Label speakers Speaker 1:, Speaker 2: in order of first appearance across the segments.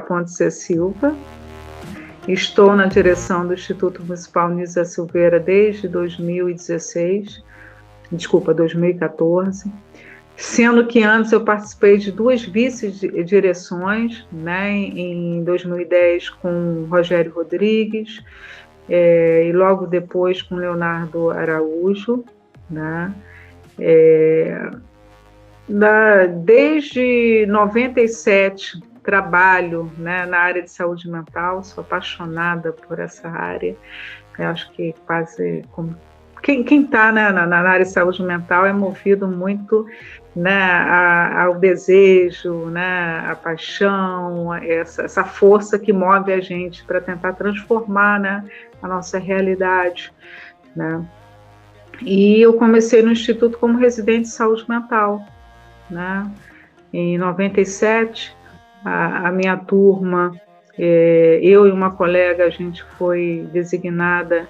Speaker 1: Ponte C. Silva. Estou na direção do Instituto Municipal Nise da Silveira desde 2014, sendo que antes eu participei de 2 vice-direções, né, em 2010 com Rogério Rodrigues, e logo depois com Leonardo Araújo, né, desde 97 trabalho, né, na área de saúde mental, sou apaixonada por essa área. Eu acho que quase como quem está, né, na área de saúde mental é movido muito, né, ao desejo, né, à paixão, essa força que move a gente para tentar transformar, né, a nossa realidade, né. E eu comecei no Instituto como residente de saúde mental, né. Em 97, a minha turma, eu e uma colega, a gente foi designada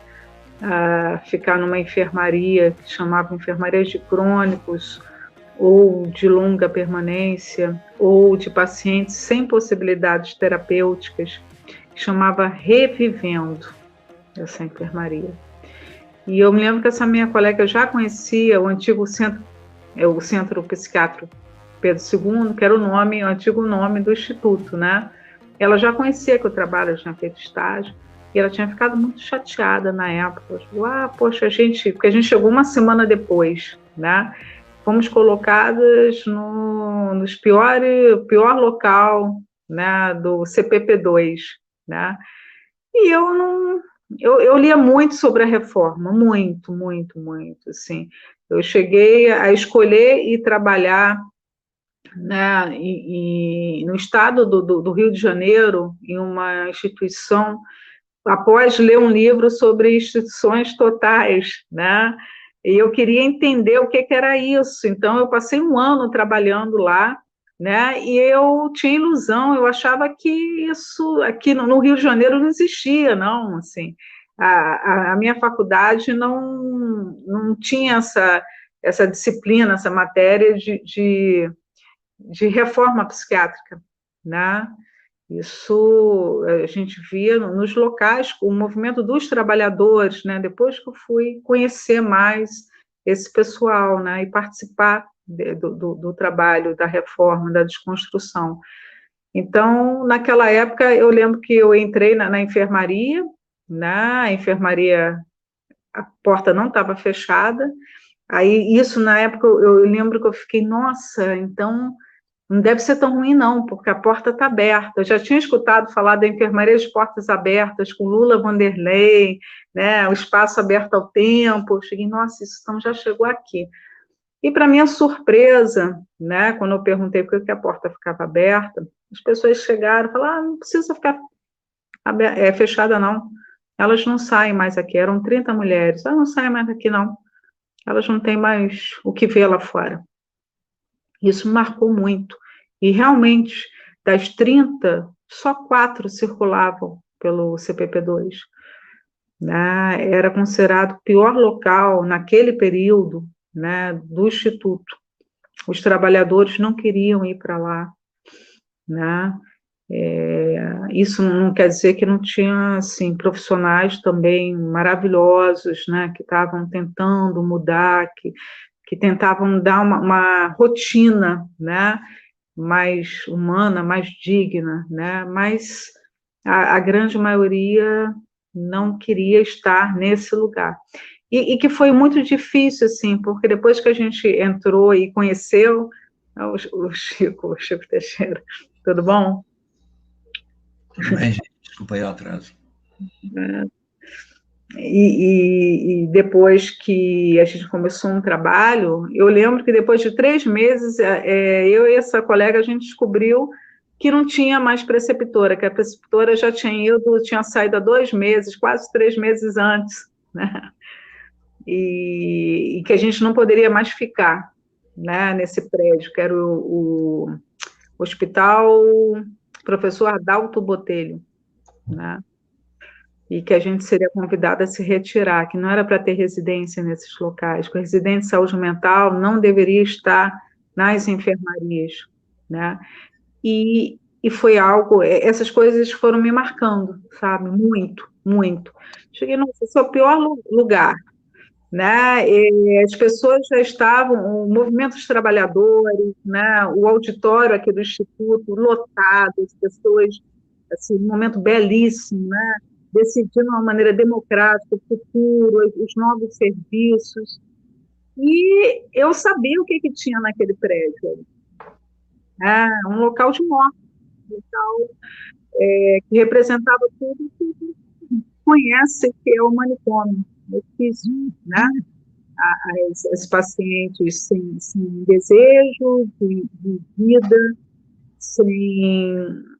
Speaker 1: a ficar numa enfermaria que chamava Enfermaria de Crônicos, ou de longa permanência, ou de pacientes sem possibilidades terapêuticas, que chamava Revivendo, essa enfermaria. E eu me lembro que essa minha colega já conhecia o antigo o Centro Psiquiátrico Pedro II, que era o antigo nome do Instituto, né? Ela já conhecia que o trabalho, eu tinha feito estágio, e ela tinha ficado muito chateada na época. Ela falou, poxa, porque a gente chegou uma semana depois, né? Fomos colocadas no pior local, né, do CPP2, né? E eu lia muito sobre a reforma, muito, muito, muito, assim. Eu cheguei a escolher e trabalhar, né, no estado do Rio de Janeiro, em uma instituição, após ler um livro sobre instituições totais, né, e eu queria entender o que era isso. Então, eu passei um ano trabalhando lá, né, e eu tinha ilusão, eu achava que isso aqui no Rio de Janeiro não existia, não, assim. A minha faculdade não tinha essa disciplina, essa matéria de reforma psiquiátrica, né? Isso a gente via nos locais, o movimento dos trabalhadores, né? Depois que eu fui conhecer mais esse pessoal, né? E participar do trabalho, da reforma, da desconstrução. Então, naquela época, eu lembro que eu entrei na enfermaria, né? A enfermaria, a porta não estava fechada. Aí, isso, na época, eu lembro que eu fiquei, nossa, então não deve ser tão ruim, não, porque a porta está aberta. Eu já tinha escutado falar da enfermaria de portas abertas, com Lula Vanderlei, né, o espaço aberto ao tempo. Eu cheguei, nossa, isso então já chegou aqui. E, para minha surpresa, né, quando eu perguntei por que a porta ficava aberta, as pessoas chegaram e falaram, não precisa ficar fechada, não. Elas não saem mais aqui. Eram 30 mulheres. Elas não saem mais aqui, não. Elas não têm mais o que ver lá fora. Isso me marcou muito. E, realmente, das 30, só 4 circulavam pelo CPP2. Né? Era considerado o pior local, naquele período, né, do Instituto. Os trabalhadores não queriam ir para lá. Né? Isso não quer dizer que não tinha, assim, profissionais também maravilhosos, né, que estavam tentando mudar, que tentavam dar uma rotina, né, mais humana, mais digna, né, mas a grande maioria não queria estar nesse lugar. E que foi muito difícil, assim, porque depois que a gente entrou e conheceu o Chico Teixeira, tudo bom?
Speaker 2: Tudo bem, gente? Desculpa aí o atraso.
Speaker 1: E depois que a gente começou um trabalho, eu lembro que depois de 3 meses, eu e essa colega, a gente descobriu que não tinha mais preceptora, que a preceptora já tinha saído há 2 meses, quase 3 meses antes, né? E que a gente não poderia mais ficar, né, nesse prédio, que era o Hospital Professor Adalto Botelho, né? E que a gente seria convidada a se retirar, que não era para ter residência nesses locais, que o residente de saúde mental não deveria estar nas enfermarias, né? E e foi algo, essas coisas foram me marcando, sabe? Muito, muito. Cheguei, nossa, esse é o pior lugar, né? E as pessoas já estavam, o movimento dos trabalhadores, né? O auditório aqui do Instituto lotado, as pessoas, assim, um momento belíssimo, né? Decidindo de uma maneira democrática o futuro, os novos serviços. E eu sabia o que, que tinha naquele prédio, né? Um local de morte, um local que representava tudo que conhece que é o manicômio. É difícil, né? As pacientes sem desejo de vida, sem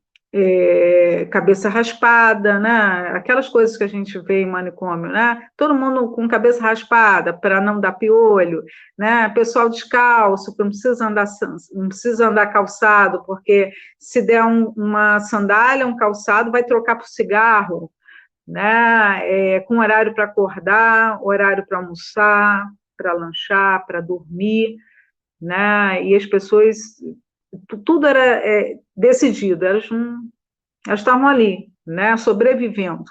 Speaker 1: cabeça raspada, né? Aquelas coisas que a gente vê em manicômio, né? Todo mundo com cabeça raspada para não dar piolho, né? Pessoal descalço, que não precisa andar calçado, porque se der uma sandália, um calçado, vai trocar por cigarro, né? Com horário para acordar, horário para almoçar, para lanchar, para dormir, né? E as pessoas, tudo era decidido, elas estavam ali, né? Sobrevivendo,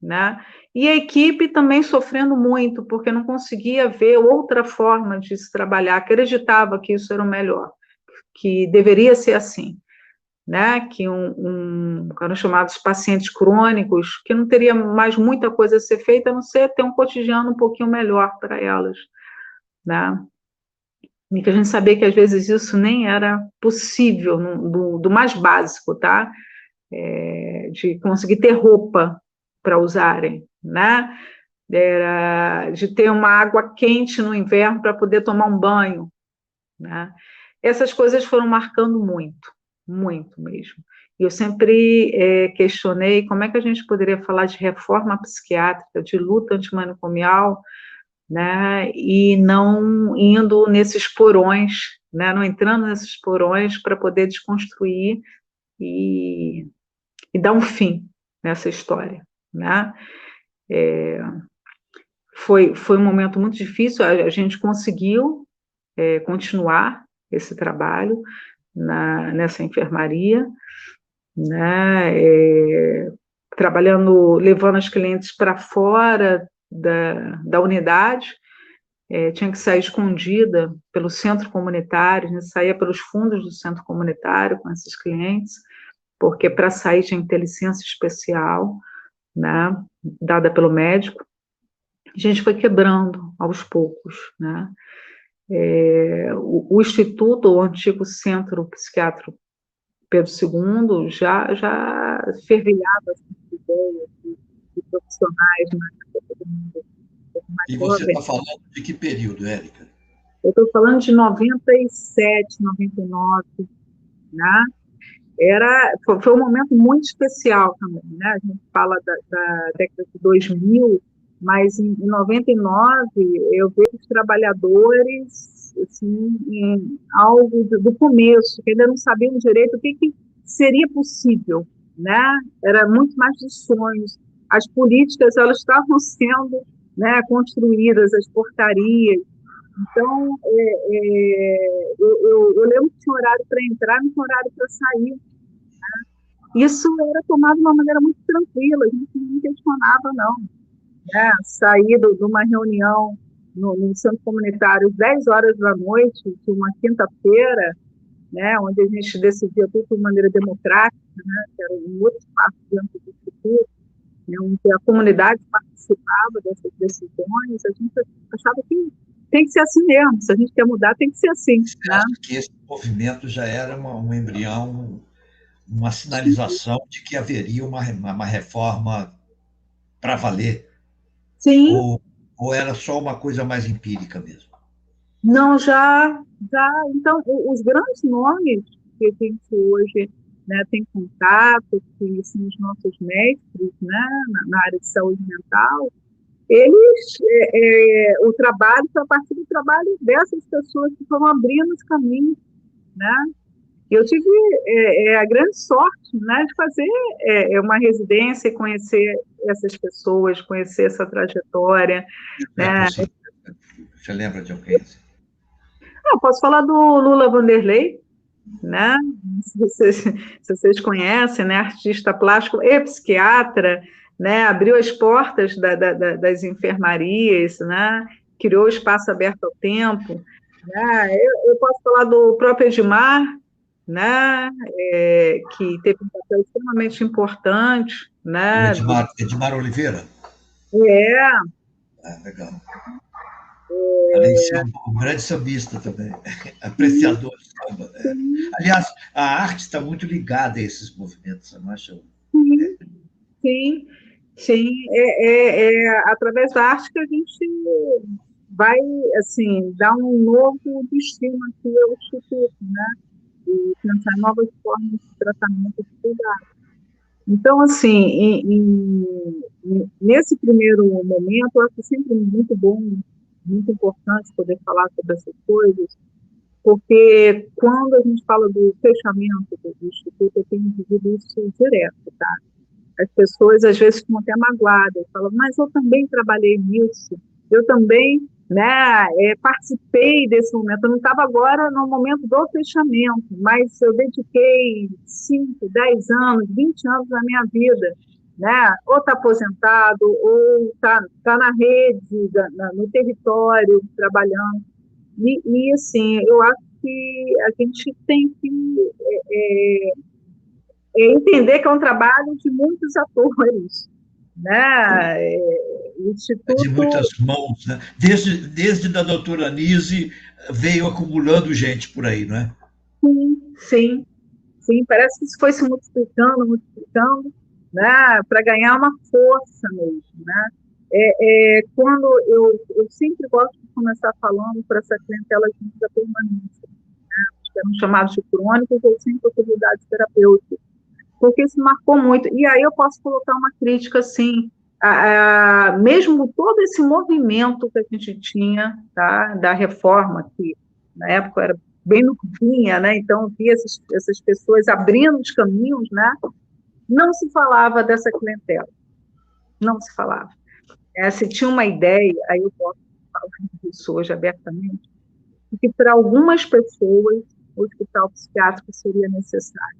Speaker 1: né? E a equipe também sofrendo muito, porque não conseguia ver outra forma de se trabalhar, acreditava que isso era o melhor, que deveria ser assim, né, que eram chamados pacientes crônicos, que não teria mais muita coisa a ser feita, a não ser ter um cotidiano um pouquinho melhor para elas, né, e que a gente sabia que às vezes isso nem era possível, do mais básico, tá, de conseguir ter roupa para usarem, né, era de ter uma água quente no inverno para poder tomar um banho, né, essas coisas foram marcando muito, muito mesmo. E eu sempre questionei como é que a gente poderia falar de reforma psiquiátrica, de luta antimanicomial, né, e não indo nesses porões, né, não entrando nesses porões para poder desconstruir e, e dar um fim nessa história, né. Foi um momento muito difícil, a gente conseguiu continuar esse trabalho nessa enfermaria, né, trabalhando, levando as clientes para fora da unidade, tinha que sair escondida pelo centro comunitário, a gente saía pelos fundos do centro comunitário com esses clientes, porque para sair tinha que ter licença especial, né, dada pelo médico. A gente foi quebrando aos poucos, né. O Instituto, o antigo Centro Psiquiátrico Pedro II, já fervilhava essas ideias de profissionais, né, todo mundo mais
Speaker 2: E você
Speaker 1: jovem.
Speaker 2: está falando de que período, Érica?
Speaker 1: Eu estou falando de 97, 99, né? Foi um momento muito especial também, né? A gente fala da década de 2000, mas em 99 eu vejo os trabalhadores assim, em algo do começo, que ainda não sabiam direito o que seria possível, né? Era muito mais de sonhos. As políticas elas estavam sendo, né, construídas, as portarias. Então, eu lembro que tinha horário para entrar, não tinha horário para sair. Isso era tomado de uma maneira muito tranquila, a gente não questionava, não. Né? Sair de uma reunião no centro comunitário às 10 horas da noite, de uma quinta-feira, né, onde a gente decidia tudo de maneira democrática, né, que era um outro espaço dentro do Instituto, né, onde a comunidade participava dessas decisões, a gente achava que tem que ser assim mesmo, se a gente quer mudar, tem que ser assim.
Speaker 2: Você
Speaker 1: Né?
Speaker 2: acha que esse movimento já era um embrião, uma sinalização de que haveria uma reforma para valer?
Speaker 1: Sim,
Speaker 2: Ou era só uma coisa mais empírica mesmo?
Speaker 1: não, então, os grandes nomes que a gente hoje, né, tem contato, que são os nossos mestres, né, na área de saúde mental, eles, o trabalho foi a partir do trabalho dessas pessoas que foram abrindo os caminhos, né. Eu tive a grande sorte, né, de fazer uma residência e conhecer essas pessoas, conhecer essa trajetória,
Speaker 2: É
Speaker 1: né.
Speaker 2: possível. Você lembra de alguém assim?
Speaker 1: Posso falar do Lula Vanderlei, né? Se vocês conhecem, né? Artista plástico e psiquiatra, né? Abriu as portas das enfermarias, né? Criou o espaço aberto ao tempo, né? Eu posso falar do próprio Edmar, né? Que teve um papel extremamente importante,
Speaker 2: O
Speaker 1: né?
Speaker 2: Edmar Oliveira.
Speaker 1: É,
Speaker 2: Ah, legal. Além de ser um grande sambista também,
Speaker 1: sim,
Speaker 2: apreciador de samba. É.
Speaker 1: sim,
Speaker 2: Aliás, a arte está muito ligada a esses movimentos, você não acha?
Speaker 1: sim, sim, sim. Através da arte que a gente vai, assim, dar um novo destino aqui ao Instituto, né? E pensar em novas formas de tratamento de cuidado. Então, assim, nesse primeiro momento, eu acho sempre muito bom, muito importante poder falar sobre essas coisas, porque quando a gente fala do fechamento do Instituto, eu tenho vivido isso direto, tá? As pessoas às vezes ficam até magoadas, falam, mas eu também trabalhei nisso, eu também, né, participei desse momento. Eu não estava agora no momento do fechamento, mas eu dediquei 5, 10 anos, 20 anos da minha vida, né? Ou está aposentado, ou tá na rede, no território, trabalhando. Assim, eu acho que a gente tem que entender que é um trabalho de muitos atores, né? O
Speaker 2: De
Speaker 1: Instituto,
Speaker 2: muitas mãos, né? Desde a doutora Nise veio acumulando gente por aí, não é?
Speaker 1: sim, sim, sim, parece que isso foi se multiplicando, né? Para ganhar uma força mesmo, né? Quando eu sempre gosto de começar falando para essa clientela de muita permanência, que eram chamados de crônicos ou sem possibilidade terapêutica, porque isso marcou muito. E aí eu posso colocar uma crítica assim, mesmo todo esse movimento que a gente tinha, tá, da reforma, que na época era bem novinha, né, então via essas pessoas abrindo os caminhos, né, não se falava dessa clientela, não se falava. Se tinha uma ideia, aí eu posso falar disso hoje abertamente, que para algumas pessoas o hospital psiquiátrico seria necessário,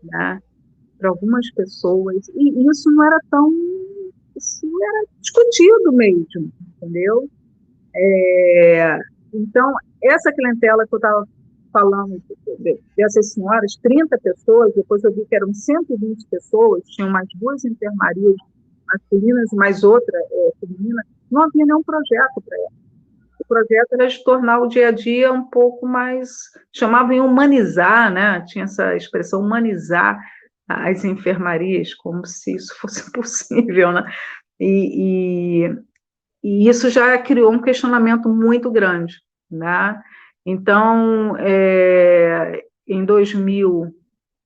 Speaker 1: né, para algumas pessoas, e isso era discutido mesmo, entendeu? Então, essa clientela que eu estava falando, dessas senhoras, 30 pessoas, depois eu vi que eram 120 pessoas, tinham mais duas enfermarias masculinas e mais outra feminina, não havia nenhum projeto para ela. O projeto era de tornar o dia a dia um pouco mais, chamavam em humanizar, né? Tinha essa expressão humanizar as enfermarias, como se isso fosse possível, né? E, e, e isso já criou um questionamento muito grande, né? Então, em 2000,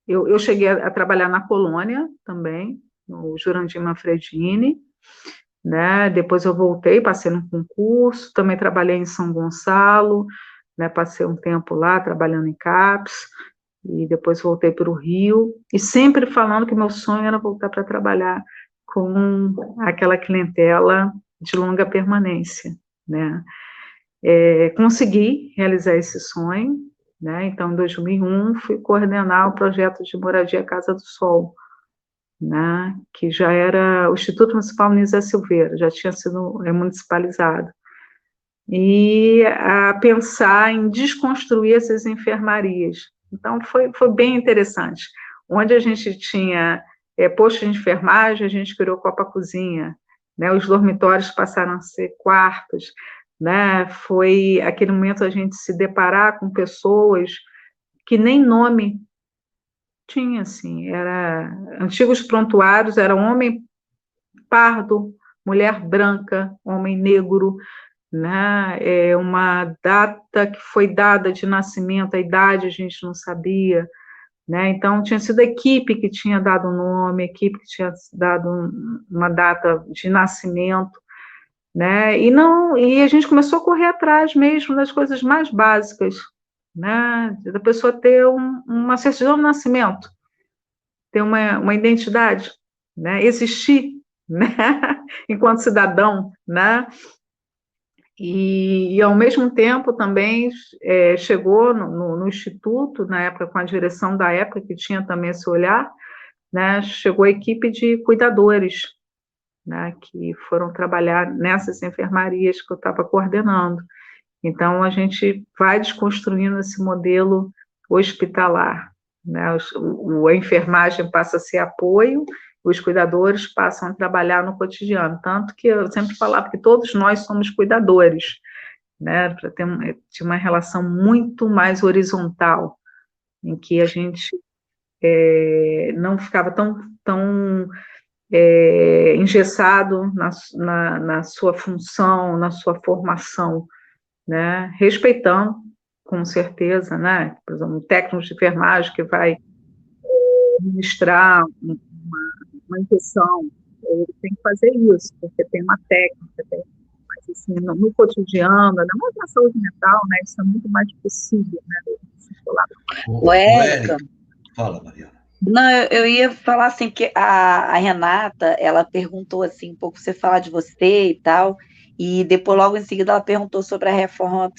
Speaker 1: eu cheguei a trabalhar na Colônia também, no Jurandir Manfredini, né? Depois eu voltei, passei num concurso, também trabalhei em São Gonçalo, né? Passei um tempo lá trabalhando em CAPS, e depois voltei para o Rio, e sempre falando que meu sonho era voltar para trabalhar com aquela clientela de longa permanência, né? Consegui realizar esse sonho, né? Então, em 2001, fui coordenar o projeto de moradia Casa do Sol, né? Que já era o Instituto Municipal Nisa Silveira, já tinha sido municipalizado. E a pensar em desconstruir essas enfermarias. Então, foi bem interessante. Onde a gente tinha posto de enfermagem, a gente criou Copa-Cozinha, né? Os dormitórios passaram a ser quartos, né? Foi aquele momento a gente se deparar com pessoas que nem nome tinha, assim, era antigos prontuários, era homem pardo, mulher branca, homem negro, né? Uma data que foi dada de nascimento, a idade a gente não sabia, né? Então tinha sido a equipe que tinha dado o nome, a equipe que tinha dado uma data de nascimento, né? E a gente começou a correr atrás mesmo das coisas mais básicas, né? Da pessoa ter uma certidão de nascimento, ter uma identidade, né? Existir, né? Enquanto cidadão, né? E ao mesmo tempo também chegou no Instituto, na época, com a direção da época, que tinha também esse olhar, né, chegou a equipe de cuidadores, né, que foram trabalhar nessas enfermarias que eu estava coordenando. Então, a gente vai desconstruindo esse modelo hospitalar, né? A enfermagem passa a ser apoio, os cuidadores passam a trabalhar no cotidiano. Tanto que eu sempre falava que todos nós somos cuidadores, né? Para ter uma relação muito mais horizontal, em que a gente não ficava tão engessado na sua função, na sua formação, né? Respeitando, com certeza, né? Por exemplo, um técnico de enfermagem que vai ministrar uma injeção, ele tem que fazer isso, porque tem uma técnica, mas assim, no cotidiano, ainda mais na saúde mental, né? Isso é muito mais possível, né?
Speaker 2: O Érica, fala, Mariana.
Speaker 3: Não, eu ia falar assim, que a Renata, ela perguntou assim, um pouco, você falar de você e tal, e depois, logo em seguida, ela perguntou sobre a reforma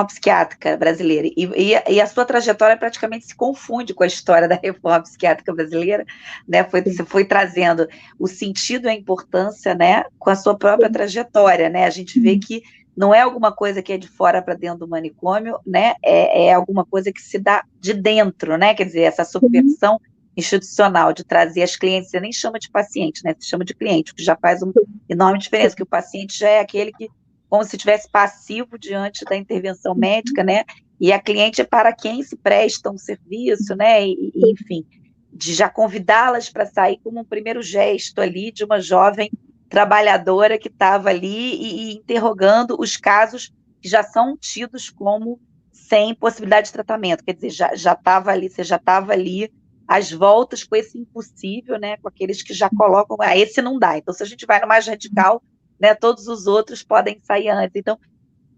Speaker 3: psiquiátrica brasileira, e a sua trajetória praticamente se confunde com a história da reforma psiquiátrica brasileira, né? Você foi trazendo o sentido e a importância, né, com a sua própria trajetória, né? A gente vê que não é alguma coisa que é de fora para dentro do manicômio, né? É alguma coisa que se dá de dentro, né? Quer dizer, essa subversão institucional de trazer as clientes, você nem chama de paciente, né? Você chama de cliente, o que já faz uma enorme diferença, que o paciente já é aquele que, como se estivesse passivo diante da intervenção médica, né? E a cliente é para quem se presta um serviço, né? Enfim, de já convidá-las para sair como um primeiro gesto ali de uma jovem trabalhadora que estava ali e interrogando os casos que já são tidos como sem possibilidade de tratamento, quer dizer, já estava ali, você já estava ali às voltas com esse impossível, né, com aqueles que já colocam, esse não dá, então se a gente vai no mais radical, né, todos os outros podem sair antes, então,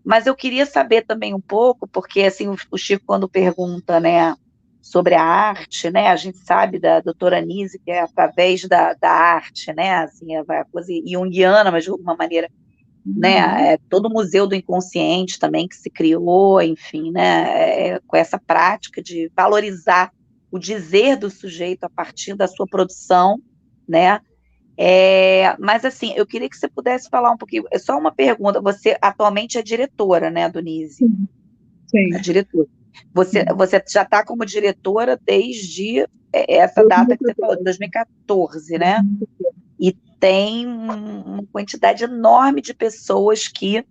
Speaker 3: mas eu queria saber também um pouco, porque assim, o Chico quando pergunta, né, sobre a arte, né? A gente sabe da doutora Anise, que é através da arte, né? Assim, a coisa junguiana, mas de alguma maneira, né? Todo o Museu do Inconsciente também que se criou, enfim, né? Com essa prática de valorizar o dizer do sujeito a partir da sua produção, né? Mas assim, eu queria que você pudesse falar um pouquinho, é só uma pergunta, você atualmente é diretora, né, do Nise?
Speaker 1: Sim.
Speaker 3: É diretora. Você já está como diretora desde essa data que você falou, de 2014, né? E tem uma quantidade enorme de pessoas que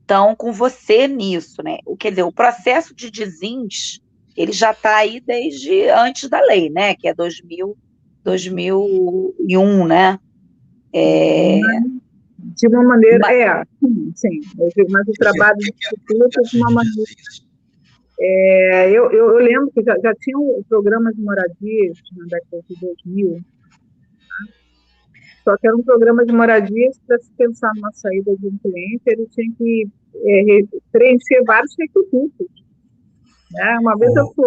Speaker 3: estão com você nisso, né? Quer dizer, o processo de desins, ele já está aí desde antes da lei, né? Que é 2001, né?
Speaker 1: De uma maneira, sim, mas o trabalho do Instituto de uma maneira... eu lembro que já tinha o programa de moradia na década de 2000, né? Só que era um programa de moradias para se pensar numa saída de um cliente, ele tinha que preencher vários requisitos. Né? Uma vez eu fui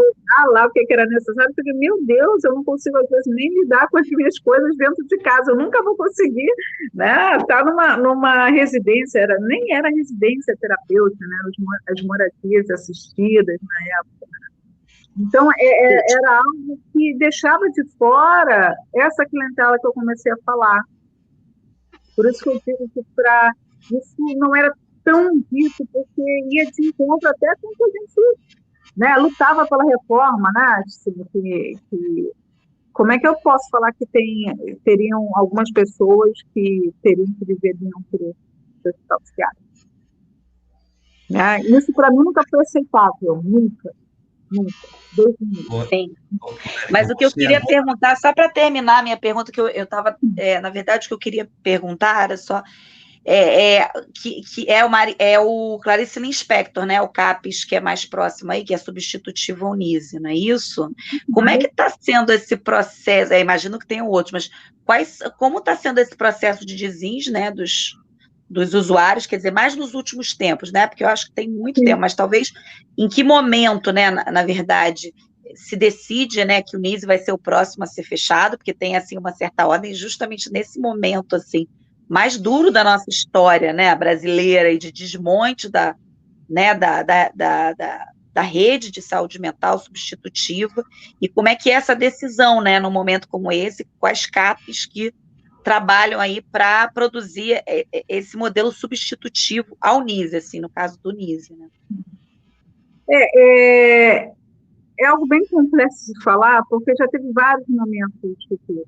Speaker 1: lá o que era necessário, eu falei, meu Deus, eu não consigo às vezes nem lidar com as minhas coisas dentro de casa, eu nunca vou conseguir, né? Estar numa residência, nem era residência terapêutica, né? As moradias assistidas na época. Então, era algo que deixava de fora essa clientela que eu comecei a falar. Por isso que eu digo que isso não era tão dito, porque ia de encontro até com o que a gente, né, lutava pela reforma, né? Como é que eu posso falar que teriam algumas pessoas que teriam que viver dentro do hospital psiquiátrico? Né? Isso, para mim, nunca foi aceitável, nunca.
Speaker 3: Sim. Mas o que eu queria perguntar, só para terminar a minha pergunta, que eu estava, na verdade, o que eu queria perguntar era só, que é o Clarice Lispector, né, o CAPES, que é mais próximo aí, que é substitutivo ao Nise, não é isso? Como é que está sendo esse processo? Imagino que tenham outros, mas como está sendo esse processo de desins, né, dos usuários, quer dizer, mais nos últimos tempos, né? Porque eu acho que tem muito tempo, mas talvez em que momento, né, na verdade, se decide, né, que o Nise vai ser o próximo a ser fechado, porque tem, assim, uma certa ordem, justamente nesse momento, assim, mais duro da nossa história, né, brasileira, e de desmonte né, da rede de saúde mental substitutiva, e como é que é essa decisão, né, num momento como esse, com as CAPs que trabalham aí para produzir esse modelo substitutivo ao NISE, assim, no caso do NISE, né?
Speaker 1: É algo bem complexo de falar, porque já teve vários momentos do Instituto.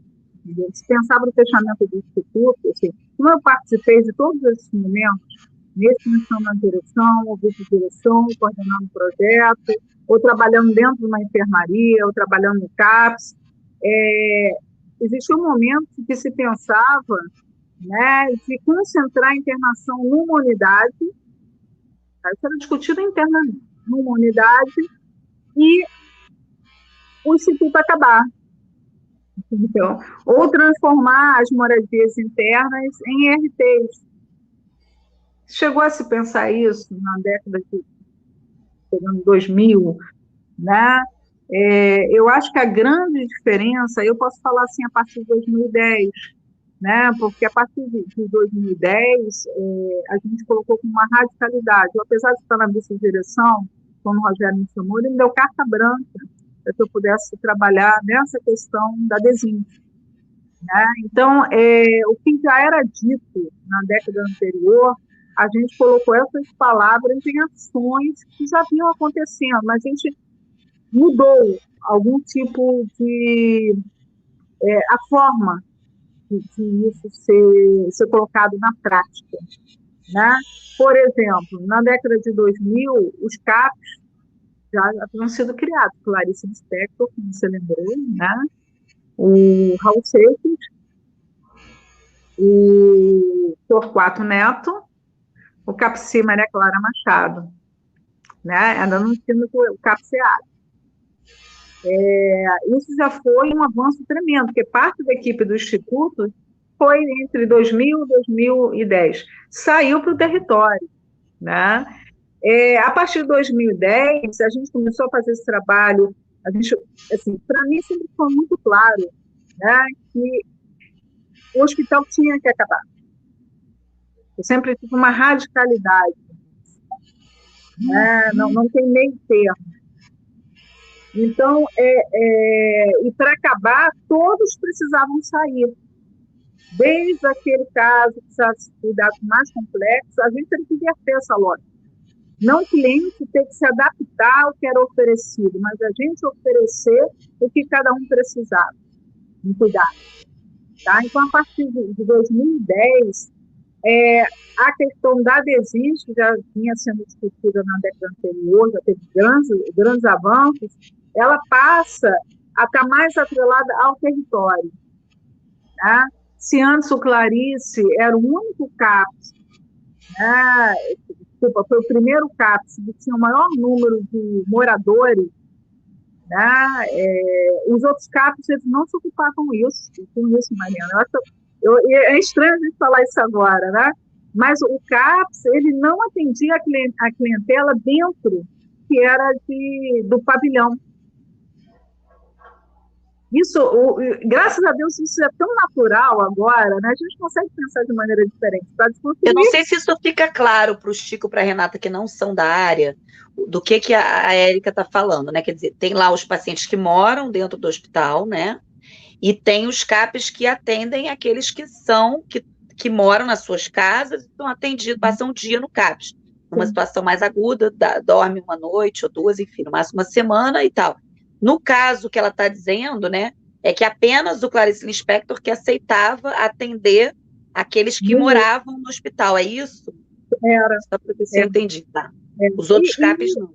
Speaker 1: Se pensava no fechamento do Instituto, assim, como eu participei de todos esses momentos, nesse missão na direção, ou vice-direção, coordenando o projeto, ou trabalhando dentro de uma enfermaria, ou trabalhando no CAPS, existia um momento que se pensava, né, de concentrar a internação numa unidade, isso era discutido internamente, numa unidade, e o Instituto acabar. Então, ou transformar as moradias internas em ERTs. Chegou a se pensar isso na década de 2000, né? Eu acho que a grande diferença, eu posso falar assim a partir de 2010, né? Porque a partir de 2010 a gente colocou com uma radicalidade. Eu, apesar de estar na vice-direção, como o Rogério me chamou, ele me deu carta branca para que eu pudesse trabalhar nessa questão da desíndice. Né? Então, o que já era dito na década anterior, a gente colocou essas palavras em ações que já vinham acontecendo, mas a gente mudou algum tipo de... a forma de isso ser colocado na prática. Né? Por exemplo, na década de 2000, os CAPs já haviam sido criados, Clarice Lispector, como você lembrou, né? O Raul Seixas, o Torquato Neto, o CAPSI Maria Clara Machado, né? Ainda não tínhamos o CAPSEAD. Isso já foi um avanço tremendo, porque parte da equipe do Instituto foi entre 2000 e 2010, saiu para o território, né? A partir de 2010, a gente começou a fazer esse trabalho, assim, para mim sempre foi muito claro, né, que o hospital tinha que acabar. Eu sempre tive uma radicalidade, né, não tem meio termo. Então, e para acabar, todos precisavam sair. Desde aquele caso que precisava de cuidados mais complexos, a gente teve que inverter essa lógica. Não o cliente ter que se adaptar ao que era oferecido, mas a gente oferecer o que cada um precisava, em cuidado. Tá? Então, a partir de 2010, a questão da desiste já vinha sendo discutida na década anterior, já teve grandes avanços, ela passa a estar mais atrelada ao território. Tá? Se antes o Clarice era o único CAPS, né, foi o primeiro CAPS que tinha o maior número de moradores, né? Os outros CAPS eles não se ocupavam com isso, Mariana. É estranho a gente falar isso agora, né? Mas o CAPS ele não atendia a clientela dentro, que era do pavilhão. Isso, graças a Deus, isso é tão natural agora, né? A gente consegue pensar de maneira diferente.
Speaker 3: Eu não sei se isso fica claro para o Chico e para a Renata, que não são da área, do que a Érica está falando, né? Quer dizer, tem lá os pacientes que moram dentro do hospital, né? E tem os CAPs que atendem aqueles que moram nas suas casas e estão atendidos, passam um dia no CAPs, numa situação mais aguda, dorme uma noite ou duas, enfim, no máximo uma semana e tal. No caso que ela está dizendo, né, é que apenas o Clarice Lispector que aceitava atender aqueles que moravam no hospital, é isso?
Speaker 1: Era.
Speaker 3: Só para ver se eu entendi, tá? Os outros CAPs não.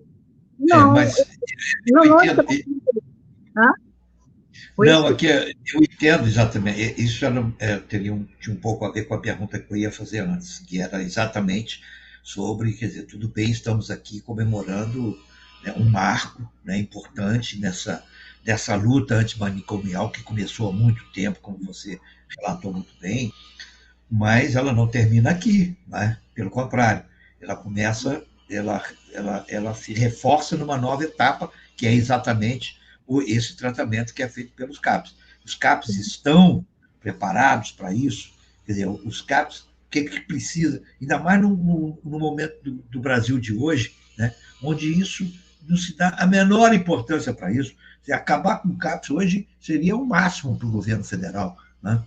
Speaker 1: Não,
Speaker 2: mas
Speaker 1: não,
Speaker 2: eu entendo. Não, aqui eu entendo exatamente. Isso tinha um pouco a ver com a pergunta que eu ia fazer antes, que era exatamente sobre, quer dizer, tudo bem, estamos aqui comemorando, né, um marco, né, importante nessa luta antimanicomial que começou há muito tempo, como você relatou muito bem, mas ela não termina aqui, né? Pelo contrário, ela começa, ela se reforça numa nova etapa, que é exatamente esse tratamento que é feito pelos CAPs. Os CAPs estão preparados para isso? Quer dizer, os CAPs, o que precisa, ainda mais no momento do Brasil de hoje, né, onde isso não se dá a menor importância para isso. Se acabar com o CAPs hoje seria o máximo para o governo federal, né?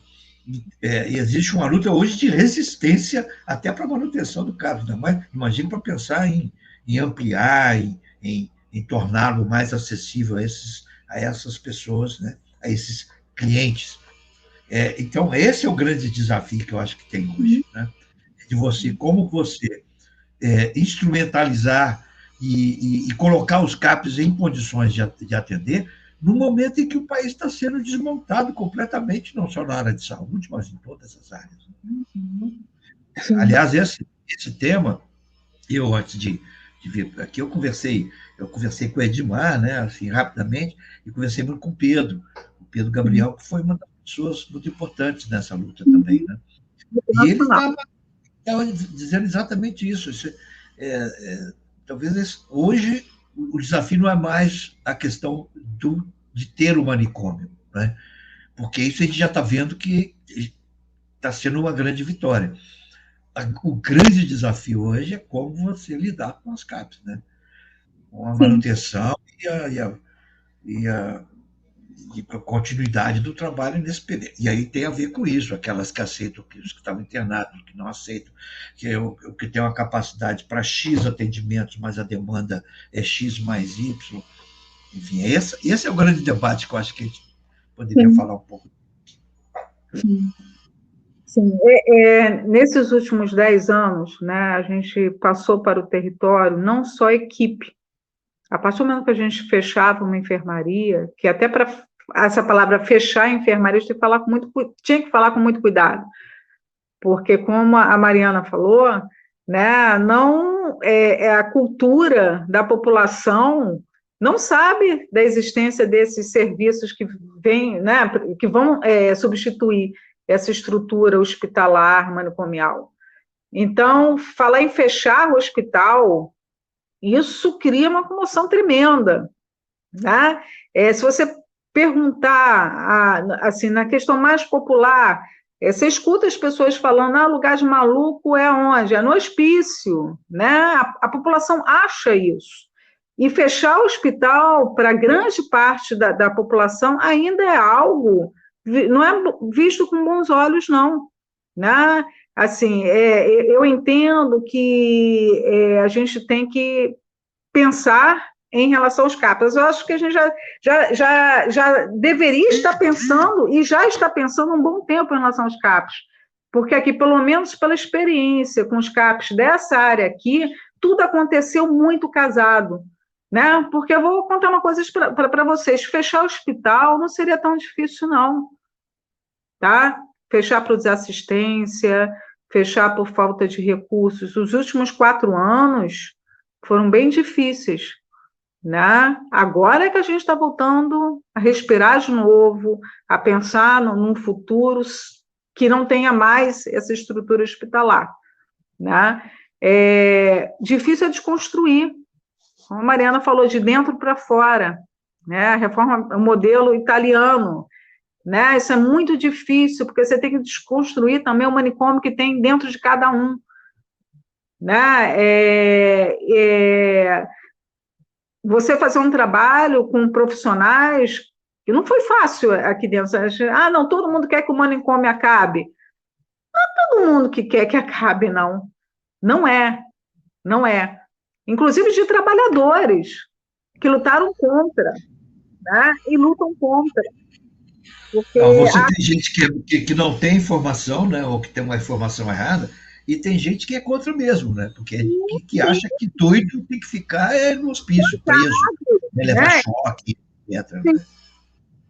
Speaker 2: E existe uma luta hoje de resistência até para a manutenção do CAPs, ainda mais, imagino, para pensar em ampliar, em torná-lo mais acessível a essas pessoas, né, a esses clientes. Então, esse é o grande desafio que eu acho que tem hoje, né? De você, como você instrumentalizar e colocar os CAPs em condições de atender, no momento em que o país está sendo desmontado completamente, não só na área de saúde, mas em todas as áreas. Sim. Aliás, esse tema, eu, antes de vir aqui, eu conversei com o Edmar, né, assim, rapidamente, e conversei muito com o Pedro Gabriel, que foi uma das pessoas muito importantes nessa luta também, né? E ele estava dizendo exatamente isso. Talvez hoje o desafio não é mais a questão de ter o manicômio, né? Porque isso a gente já está vendo que está sendo uma grande vitória. O grande desafio hoje é como você lidar com as CAPs, né? Com a manutenção e a continuidade do trabalho nesse período. E aí tem a ver com isso, aquelas que aceitam, os que estavam internados, que não aceitam, que tem uma capacidade para X atendimentos, mas a demanda é X mais Y. Enfim, esse é o grande debate que eu acho que a gente poderia falar um pouco.
Speaker 1: Sim. Nesses últimos 10 anos, né, a gente passou para o território não só equipe. A partir do momento que a gente fechava uma enfermaria, que até para essa palavra fechar a enfermaria, tinha que falar com muito cuidado, porque como a Mariana falou, né, não a cultura da população não sabe da existência desses serviços que vêm, né, que vão substituir essa estrutura hospitalar, manicomial. Então, falar em fechar o hospital, isso cria uma comoção tremenda, né? Se você perguntar, assim, na questão mais popular, você escuta as pessoas falando, lugar de maluco é onde? É no hospício, né? A população acha isso. E fechar o hospital para grande parte da população ainda é algo, não é visto com bons olhos, não, né? Assim, eu entendo que a gente tem que pensar em relação aos CAPs. Eu acho que a gente já deveria estar pensando, e já está pensando um bom tempo em relação aos CAPs, porque aqui, pelo menos pela experiência com os CAPs dessa área aqui, tudo aconteceu muito casado, né? Porque eu vou contar uma coisa para vocês, fechar o hospital não seria tão difícil, não, tá? Fechar para usar assistência, fechar por falta de recursos. Os últimos 4 anos foram bem difíceis, né? Agora é que a gente está voltando a respirar de novo, a pensar num futuro que não tenha mais essa estrutura hospitalar, né? Difícil é desconstruir, como a Mariana falou, de dentro para fora, né? A reforma, o modelo italiano, né? Isso é muito difícil, porque você tem que desconstruir também o manicômio que tem dentro de cada um, né? Você fazer um trabalho com profissionais, que não foi fácil aqui dentro. Não, todo mundo quer que o manicômio acabe. Não é todo mundo que quer que acabe, não. Não é. Inclusive de trabalhadores que lutaram contra, né? E lutam contra.
Speaker 2: Porque tem gente que não tem informação, né? Ou que tem uma informação errada, e tem gente que é contra mesmo, né? Porque que acha que doido tem que ficar no hospício, preso, né? Levar choque, etc. Né?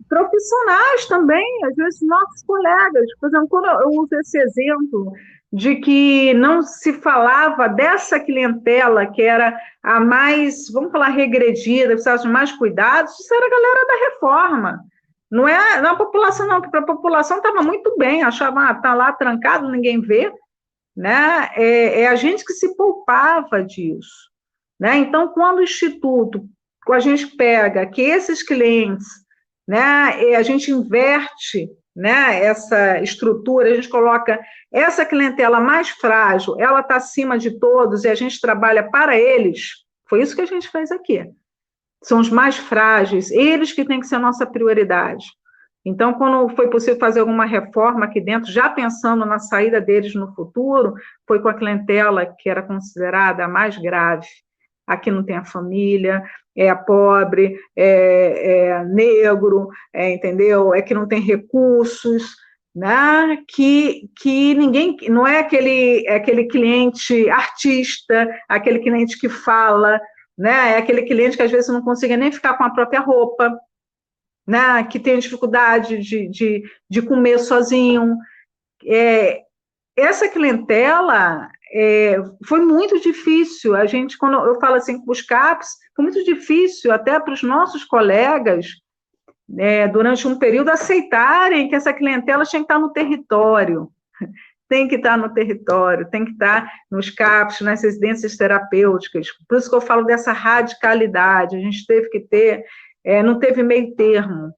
Speaker 1: Profissionais também, às vezes nossos colegas, por exemplo, quando eu uso esse exemplo de que não se falava dessa clientela que era a mais, vamos falar, regredida, precisava de mais cuidados, isso era a galera da reforma. Não é a população, não, porque a população estava muito bem, achava, está lá trancado, ninguém vê, né? É a gente que se poupava disso, né? Então, quando o Instituto, a gente pega que esses clientes, né, a gente inverte né, essa estrutura, a gente coloca essa clientela mais frágil, ela está acima de todos e a gente trabalha para eles. Foi isso que a gente fez aqui. São os mais frágeis, eles que têm que ser a nossa prioridade. Então, quando foi possível fazer alguma reforma aqui dentro, já pensando na saída deles no futuro, foi com a clientela que era considerada a mais grave. Aqui não tem a família, é pobre, é negro, entendeu? É que não tem recursos, né? Que ninguém, não é aquele cliente artista, aquele cliente que fala, né? É aquele cliente que às vezes não consegue nem ficar com a própria roupa, né? Que tem dificuldade de comer sozinho. Essa clientela foi muito difícil. A gente, quando eu falo assim com os CAPs, foi muito difícil até para os nossos colegas, durante um período, aceitarem que essa clientela tinha que estar no território. Tem que estar no território, tem que estar nos CAPs, nas residências terapêuticas. Por isso que eu falo dessa radicalidade. A gente teve que ter, não teve meio termo,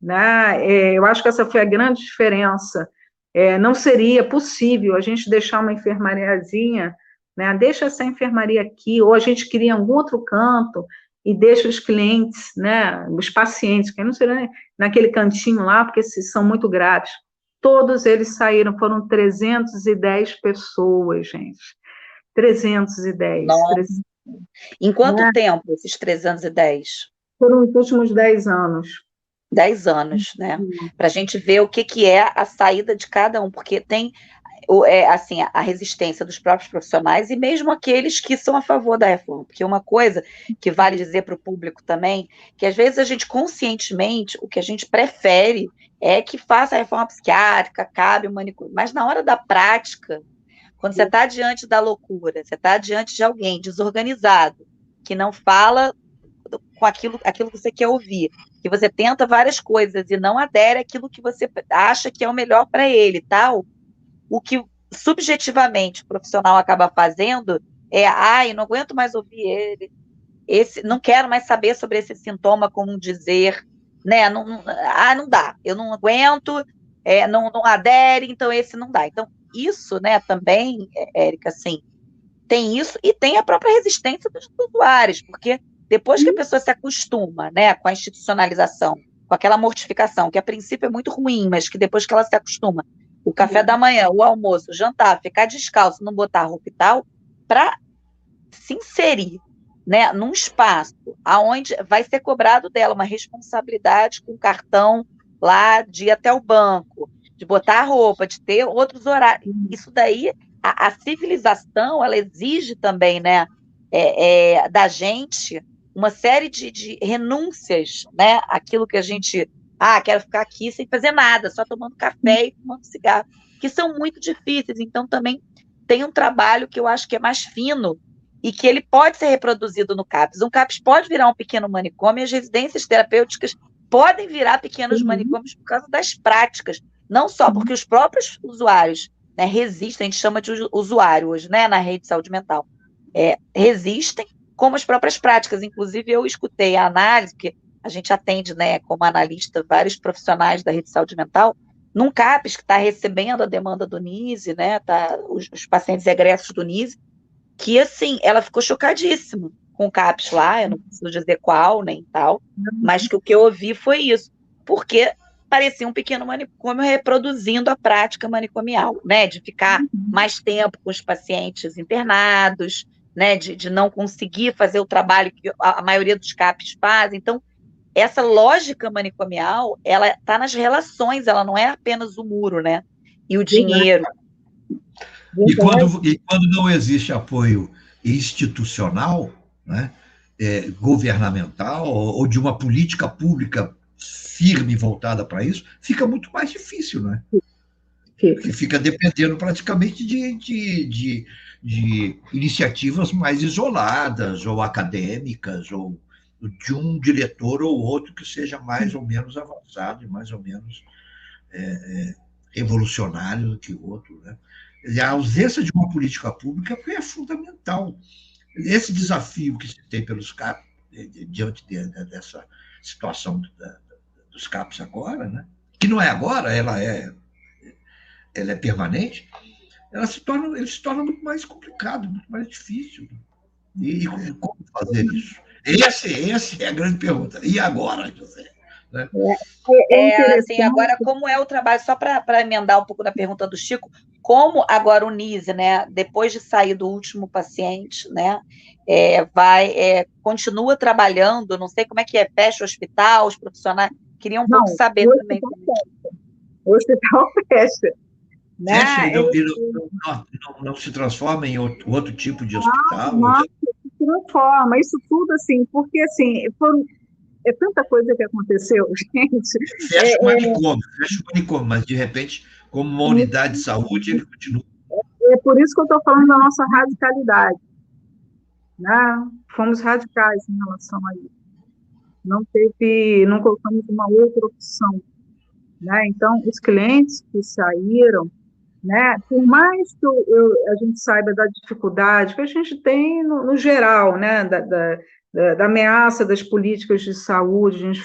Speaker 1: né? Eu acho que essa foi a grande diferença. Não seria possível a gente deixar uma enfermariazinha, né? Deixa essa enfermaria aqui, ou a gente cria em algum outro canto e deixa os clientes, né? Os pacientes, que não seria naquele cantinho lá, porque são muito graves. Todos eles saíram, foram 310 pessoas, gente. 310.
Speaker 3: Nossa.
Speaker 1: 300.
Speaker 3: Em quanto tempo esses 310?
Speaker 1: Foram os últimos 10 anos.
Speaker 3: 10 anos, né? Para a gente ver o que é a saída de cada um, porque tem assim, a resistência dos próprios profissionais e mesmo aqueles que são a favor da reforma, porque uma coisa que vale dizer para o público também, que às vezes a gente conscientemente, o que a gente prefere é que faça a reforma psiquiátrica, acabe o manicômio, mas na hora da prática, quando você está diante da loucura, você está diante de alguém desorganizado, que não fala com aquilo que você quer ouvir, que você tenta várias coisas e não adere àquilo que você acha que é o melhor para ele, tal, o que subjetivamente o profissional acaba fazendo eu não aguento mais ouvir ele, não quero mais saber sobre esse sintoma como um dizer, né? Não dá, eu não aguento, não adere, então esse não dá. Então, isso, né, também, Érica, assim, tem isso e tem a própria resistência dos usuários, porque depois que a pessoa se acostuma, né, com a institucionalização, com aquela mortificação, que a princípio é muito ruim, mas que depois que ela se acostuma, o café da manhã, o almoço, o jantar, ficar descalço, não botar roupa e tal, para se inserir, né, num espaço aonde vai ser cobrado dela uma responsabilidade com cartão lá de ir até o banco, de botar a roupa, de ter outros horários. Isso daí, a civilização, ela exige também, né, da gente uma série de renúncias, né, aquilo que a gente, quero ficar aqui sem fazer nada, só tomando café e fumando cigarro, que são muito difíceis. Então também tem um trabalho que eu acho que é mais fino e que ele pode ser reproduzido no CAPS. Um CAPS pode virar um pequeno manicômio e as residências terapêuticas podem virar pequenos manicômios por causa das práticas, não só porque os próprios usuários, né, resistem, a gente chama de usuário hoje, né, na rede de saúde mental, resistem, como as próprias práticas. Inclusive, eu escutei a análise, porque a gente atende, né, como analista, vários profissionais da rede de saúde mental, num CAPS que está recebendo a demanda do NISE, né, os pacientes egressos do NISE, que, assim, ela ficou chocadíssima com o CAPS lá, eu não preciso dizer qual, nem tal, mas que o que eu ouvi foi isso, porque parecia um pequeno manicômio reproduzindo a prática manicomial, né, de ficar mais tempo com os pacientes internados, né, de não conseguir fazer o trabalho que a maioria dos CAPs faz. Então, essa lógica manicomial, ela está nas relações, ela não é apenas o muro, né, e o dinheiro.
Speaker 2: E quando não existe apoio institucional, né, governamental, ou de uma política pública firme voltada para isso, fica muito mais difícil, né? Porque fica dependendo praticamente de iniciativas mais isoladas, ou acadêmicas, ou de um diretor ou outro que seja mais ou menos avançado e mais ou menos revolucionário do que o outro, né? A ausência de uma política pública é fundamental. Esse desafio que se tem pelos CAPs, diante dessa situação dos CAPs agora, né, que não é agora, ela é permanente, ele se torna muito mais complicado, muito mais difícil. E como fazer isso? Essa é a grande pergunta. E agora, José? Né?
Speaker 3: Assim, agora, como é o trabalho, só para emendar um pouco da pergunta do Chico, como agora o NISE, né, depois de sair do último paciente, né, continua trabalhando, não sei como é que é, fecha o hospital, os profissionais, queria um pouco saber também.
Speaker 1: O hospital fecha. Né?
Speaker 2: Fecha e não se transforma em outro tipo de hospital?
Speaker 1: Não, se transforma, isso tudo assim, porque assim, é tanta coisa que aconteceu, gente.
Speaker 2: Fecha o manicômio, mas de repente, como uma unidade de saúde, ele continua.
Speaker 1: É por isso que eu estou falando da nossa radicalidade. Né? Fomos radicais em relação a isso. Não colocamos uma outra opção. Né? Então, os clientes que saíram, né, por mais que a gente saiba da dificuldade que a gente tem no geral, né, da ameaça das políticas de saúde, a gente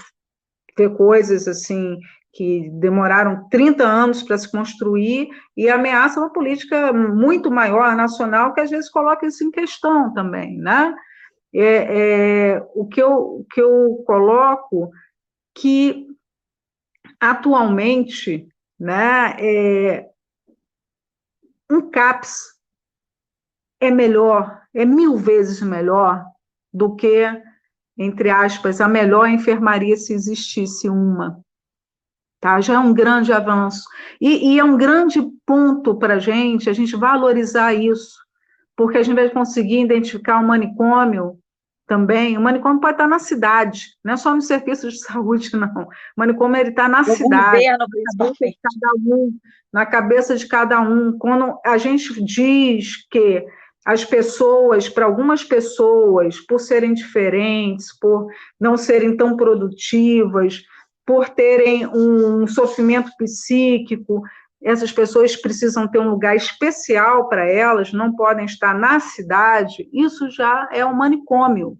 Speaker 1: vê coisas assim que demoraram 30 anos para se construir, e ameaça uma política muito maior, nacional, que às vezes coloca isso em questão também, né? O que eu coloco que, atualmente, né, um CAPS é melhor, é 1000 vezes melhor do que, entre aspas, a melhor enfermaria se existisse uma. Tá? Já é um grande avanço. E é um grande ponto para a gente valorizar isso, porque a gente vai conseguir identificar o manicômio também. O manicômio pode estar na cidade, não é só no serviço de saúde, não. O manicômio está na cidade, na cabeça de cada um. Quando a gente diz que as pessoas, para algumas pessoas, por serem diferentes, por não serem tão produtivas, por terem um sofrimento psíquico, essas pessoas precisam ter um lugar especial para elas, não podem estar na cidade, isso já é um manicômio,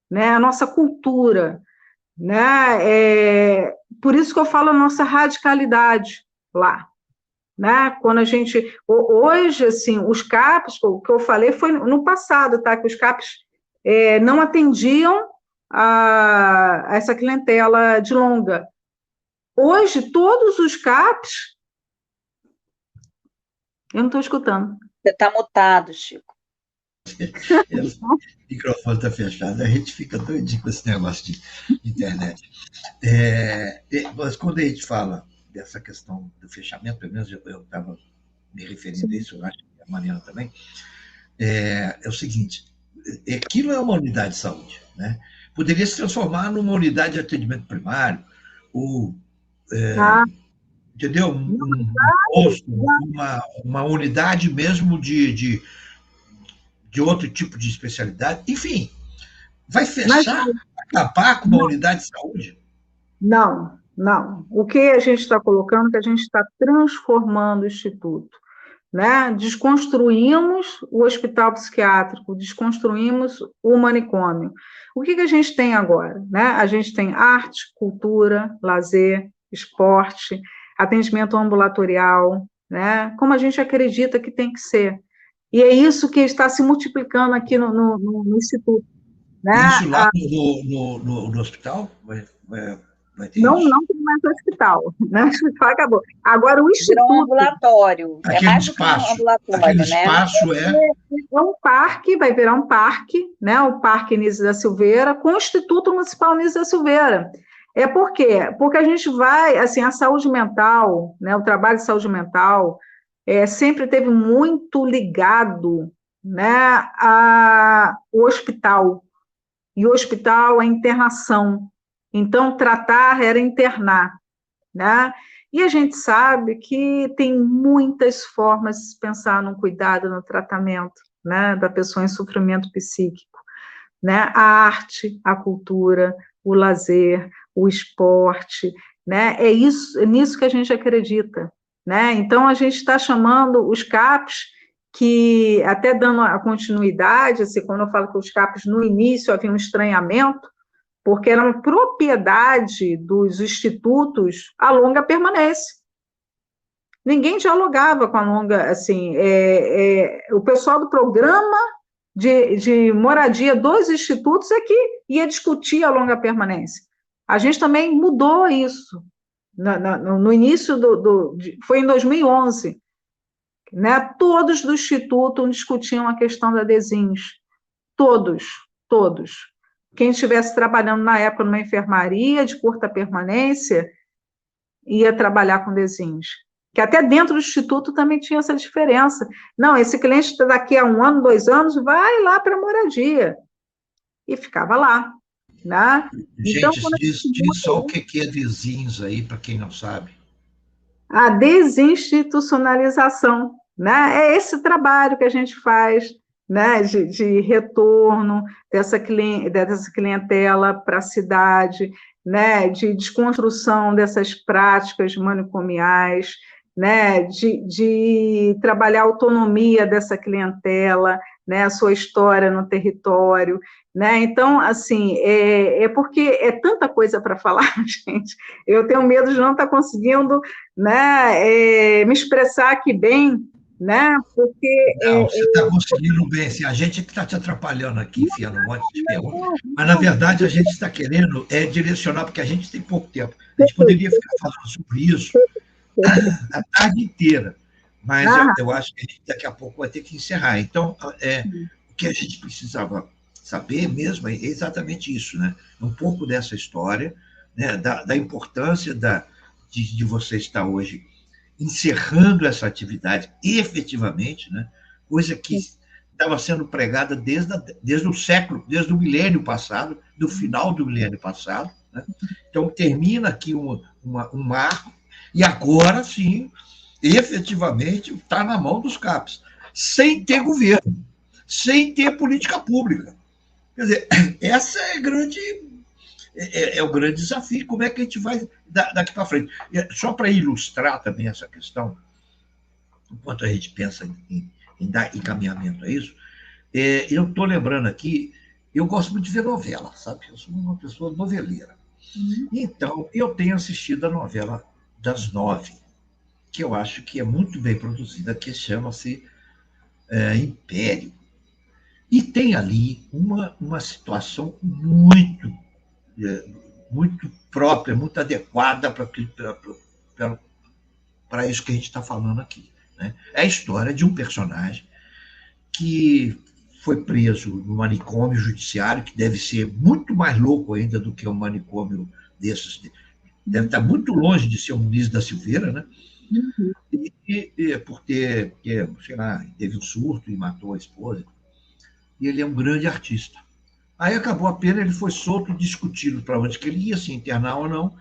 Speaker 1: né? A nossa cultura, né? Por isso que eu falo a nossa radicalidade lá, né? Quando a gente, hoje, assim, os CAPs, o que eu falei foi no passado, tá? Que os CAPs não atendiam a essa clientela de longa. Hoje, todos os CAPs... Eu não estou escutando.
Speaker 3: Você está mutado, Chico.
Speaker 2: O microfone está fechado, a gente fica doidinho com esse negócio de internet. Mas quando a gente fala dessa questão do fechamento, pelo menos eu estava me referindo a isso, eu acho que a Mariana também, é o seguinte, aquilo é uma unidade de saúde, né? Poderia se transformar numa unidade de atendimento primário, ou, entendeu? Um posto, uma unidade mesmo de outro tipo de especialidade, enfim, vai fechar, acabar com uma unidade de saúde?
Speaker 1: Não. O que a gente está colocando é que a gente está transformando o Instituto. Né? Desconstruímos o hospital psiquiátrico, desconstruímos o manicômio. O que a gente tem agora? Né? A gente tem arte, cultura, lazer, esporte, atendimento ambulatorial, né? Como a gente acredita que tem que ser. E é isso que está se multiplicando aqui no Instituto. Né?
Speaker 2: Isso lá no hospital? Vai ter
Speaker 1: não,
Speaker 2: isso?
Speaker 1: não tem mais hospital, né? O hospital acabou. Agora, o Instituto...
Speaker 3: Virou um ambulatório.
Speaker 2: Aquele
Speaker 3: mais
Speaker 2: espaço,
Speaker 3: do que um ambulatório,
Speaker 2: aquele
Speaker 3: né?
Speaker 2: espaço
Speaker 1: É um parque, vai virar um parque, né? O Parque Nísio da Silveira, com o Instituto Municipal Nísio da Silveira. Por quê? Porque a gente vai, assim, a saúde mental, né? O trabalho de saúde mental sempre teve muito ligado, né? Ao hospital. E o hospital, a internação. Então, tratar era internar, né? E a gente sabe que tem muitas formas de pensar no cuidado, no tratamento, né, da pessoa em sofrimento psíquico, né? A arte, a cultura, o lazer, o esporte, né? É nisso que a gente acredita, né? Então, a gente está chamando os CAPs, que, até dando a continuidade, assim, quando eu falo que os CAPs, no início, havia um estranhamento, porque era uma propriedade dos institutos a longa permanência. Ninguém dialogava com a longa, assim, o pessoal do programa de moradia dos institutos é que ia discutir a longa permanência. A gente também mudou isso. No início foi em 2011, né? Todos do Instituto discutiam a questão da DESINS, todos. Quem estivesse trabalhando na época numa enfermaria de curta permanência ia trabalhar com DESINS. Que até dentro do Instituto também tinha essa diferença. Não, esse cliente daqui a 1 ano, 2 anos, vai lá para a moradia. E ficava lá. Né?
Speaker 2: Gente, então, diz só o que é DESINS aí, para quem não sabe.
Speaker 1: A desinstitucionalização, né? É esse trabalho que a gente faz, né? De retorno dessa clientela para a cidade, né? De desconstrução dessas práticas manicomiais, né? De trabalhar a autonomia dessa clientela, né? A sua história no território. Né? Então, assim, porque é tanta coisa para falar, gente. Eu tenho medo de não estar conseguindo, né, me expressar aqui bem, né? Porque
Speaker 2: não, você está conseguindo bem. Assim, a gente que está te atrapalhando aqui, enfiando um monte de perguntas. Mas, na verdade, a gente está querendo direcionar, porque a gente tem pouco tempo. A gente poderia ficar falando sobre isso a tarde inteira. Mas eu acho que a gente daqui a pouco vai ter que encerrar. Então, o que a gente precisava saber mesmo é exatamente isso, né? Um pouco dessa história, né? da importância de você estar hoje encerrando essa atividade efetivamente, né? Coisa que estava sendo pregada desde o século, desde o milênio passado, do final do milênio passado, né? Então, termina aqui um marco, e agora sim, efetivamente, está na mão dos CAPs, sem ter governo, sem ter política pública. Quer dizer, essa é o grande desafio. Como é que a gente vai daqui para frente? Só para ilustrar também essa questão, enquanto a gente pensa em dar encaminhamento a isso, eu estou lembrando aqui, eu gosto muito de ver novela, sabe? Eu sou uma pessoa noveleira. Então, eu tenho assistido a novela das 9, que eu acho que é muito bem produzida, que chama-se Império. E tem ali uma situação muito própria, muito adequada para isso que a gente está falando aqui. Né? É a história de um personagem que foi preso no manicômio judiciário, que deve ser muito mais louco ainda do que um manicômio desses. Deve estar muito longe de ser o Muniz da Silveira, né? E por ter, sei lá, teve um surto e matou a esposa. E ele é um grande artista. Aí acabou a pena, ele foi solto, discutido para onde que ele ia, se internar ou não.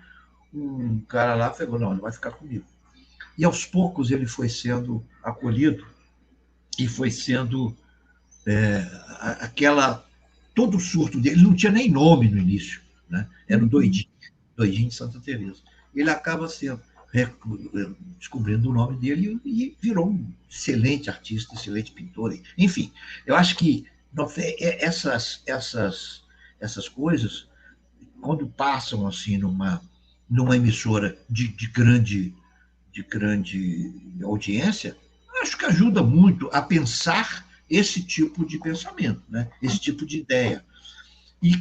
Speaker 2: Um cara lá falou, não, ele vai ficar comigo. E aos poucos ele foi sendo acolhido e foi sendo todo o surto dele. Ele não tinha nem nome no início, né? Era o Doidinho de Santa Teresa. Ele acaba descobrindo o nome dele e virou um excelente artista, excelente pintor. Enfim, eu acho que essas coisas, quando passam assim numa emissora de grande audiência, acho que ajuda muito a pensar esse tipo de pensamento, né? Esse tipo de ideia. E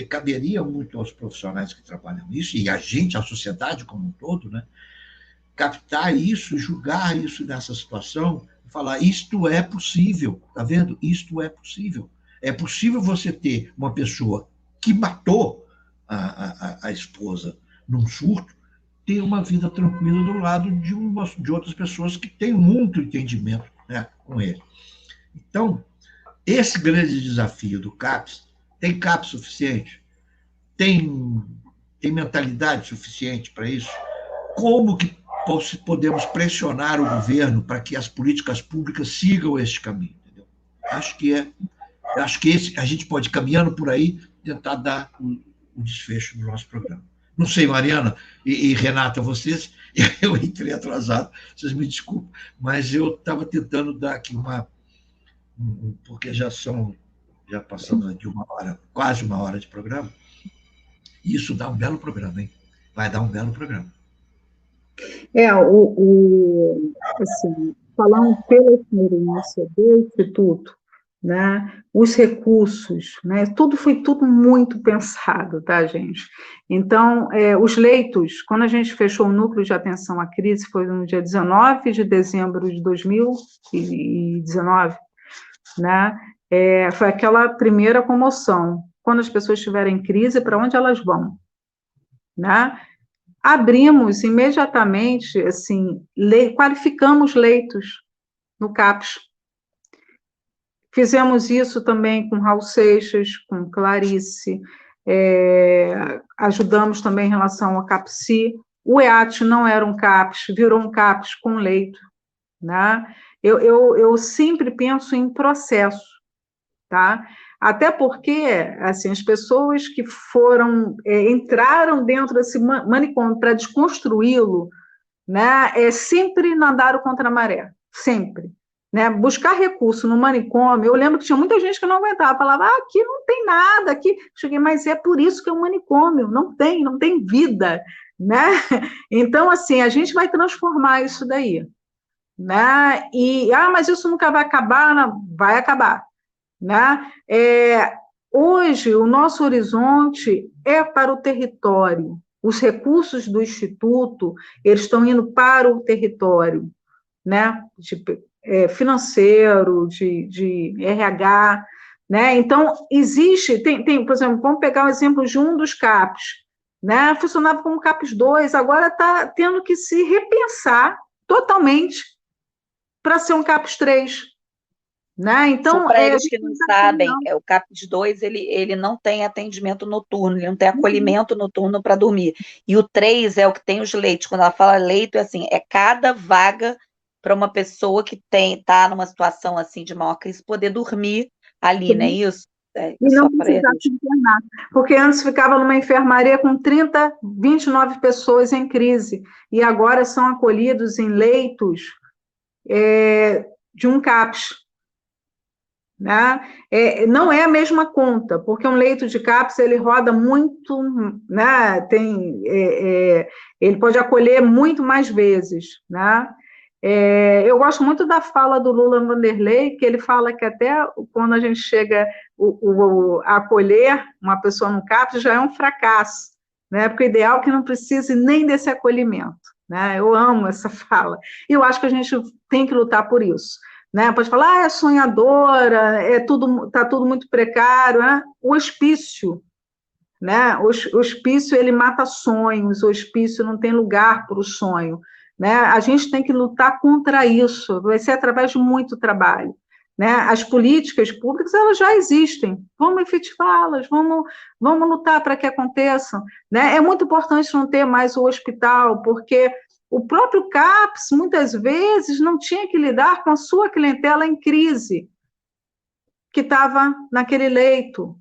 Speaker 2: caberia muito aos profissionais que trabalham nisso, e a gente, a sociedade como um todo, né? Captar isso, julgar isso nessa situação, falar, isto é possível, tá vendo? Isto é possível. É possível você ter uma pessoa que matou a esposa num surto, ter uma vida tranquila do lado de outras pessoas que têm muito entendimento, né, com ele. Então, esse grande desafio do CAPS, tem CAPS suficiente? Tem mentalidade suficiente para isso? Como que podemos pressionar o governo para que as políticas públicas sigam este caminho? Entendeu? Acho que a gente pode, caminhando por aí, tentar dar o desfecho do nosso programa. Não sei, Mariana e Renata, vocês, eu entrei atrasado, vocês me desculpem, mas eu estava tentando dar aqui porque já passamos de 1 hora, quase 1 hora de programa, Isso dá um belo programa, hein? Vai dar um belo programa.
Speaker 1: Assim, falando pela experiência do Instituto, né, os recursos, né, foi tudo muito pensado, tá, gente? Então, os leitos, quando a gente fechou o núcleo de atenção à crise, foi no dia 19 de dezembro de 2019, né, foi aquela primeira comoção. Quando as pessoas estiverem em crise, para onde elas vão? Né? Abrimos imediatamente, assim, qualificamos leitos no CAPS. Fizemos isso também com Raul Seixas, com Clarice, ajudamos também em relação ao CAPSI. O EAT não era um CAPS, virou um CAPS com leito. Né? Eu sempre penso em processo, tá? Até porque, assim, as pessoas que entraram dentro desse manicômio para desconstruí-lo, né, sempre nadaram contra a maré, sempre. Né? Buscar recurso no manicômio, eu lembro que tinha muita gente que não aguentava, falava, aqui não tem nada, aqui. Cheguei, mas é por isso que é um manicômio, não tem vida, né? Então, assim, a gente vai transformar isso daí, né? Mas isso nunca vai acabar, não, vai acabar, né? Hoje, o nosso horizonte é para o território. Os recursos do Instituto, eles estão indo para o território, né? Financeiro, de RH, né? Então, por exemplo, vamos pegar o exemplo de um dos CAPs, né? Funcionava como CAPs 2, agora está tendo que se repensar totalmente para ser um CAPs 3. Né? Então,
Speaker 3: para eles que não sabem, o CAPS 2 ele não tem atendimento noturno, ele não tem acolhimento noturno para dormir. E o 3 é o que tem os leitos. Quando ela fala leito, é assim, é cada vaga para uma pessoa que está numa situação assim de maior crise poder dormir ali, não é isso?
Speaker 1: E não precisar se internar. Porque antes ficava numa enfermaria com 29 pessoas em crise, e agora são acolhidos em leitos de um CAPS. Né? Não é a mesma conta, porque um leito de CAPS ele roda muito, né? Ele pode acolher muito mais vezes. Né? Eu gosto muito da fala do Lula Vanderlei, que ele fala que até quando a gente chega a acolher uma pessoa no CAPS já é um fracasso, né? Porque o ideal é que não precise nem desse acolhimento. Né? Eu amo essa fala. E eu acho que a gente tem que lutar por isso. Né? Pode falar, é sonhadora, está tudo muito precário. Né? O hospício, né? O hospício ele mata sonhos, o hospício não tem lugar para o sonho. Né? A gente tem que lutar contra isso, vai ser através de muito trabalho. Né? As políticas públicas elas já existem, vamos efetivá-las, vamos lutar para que aconteçam. Né? É muito importante não ter mais o hospital, porque o próprio CAPS, muitas vezes, não tinha que lidar com a sua clientela em crise, que estava naquele leito.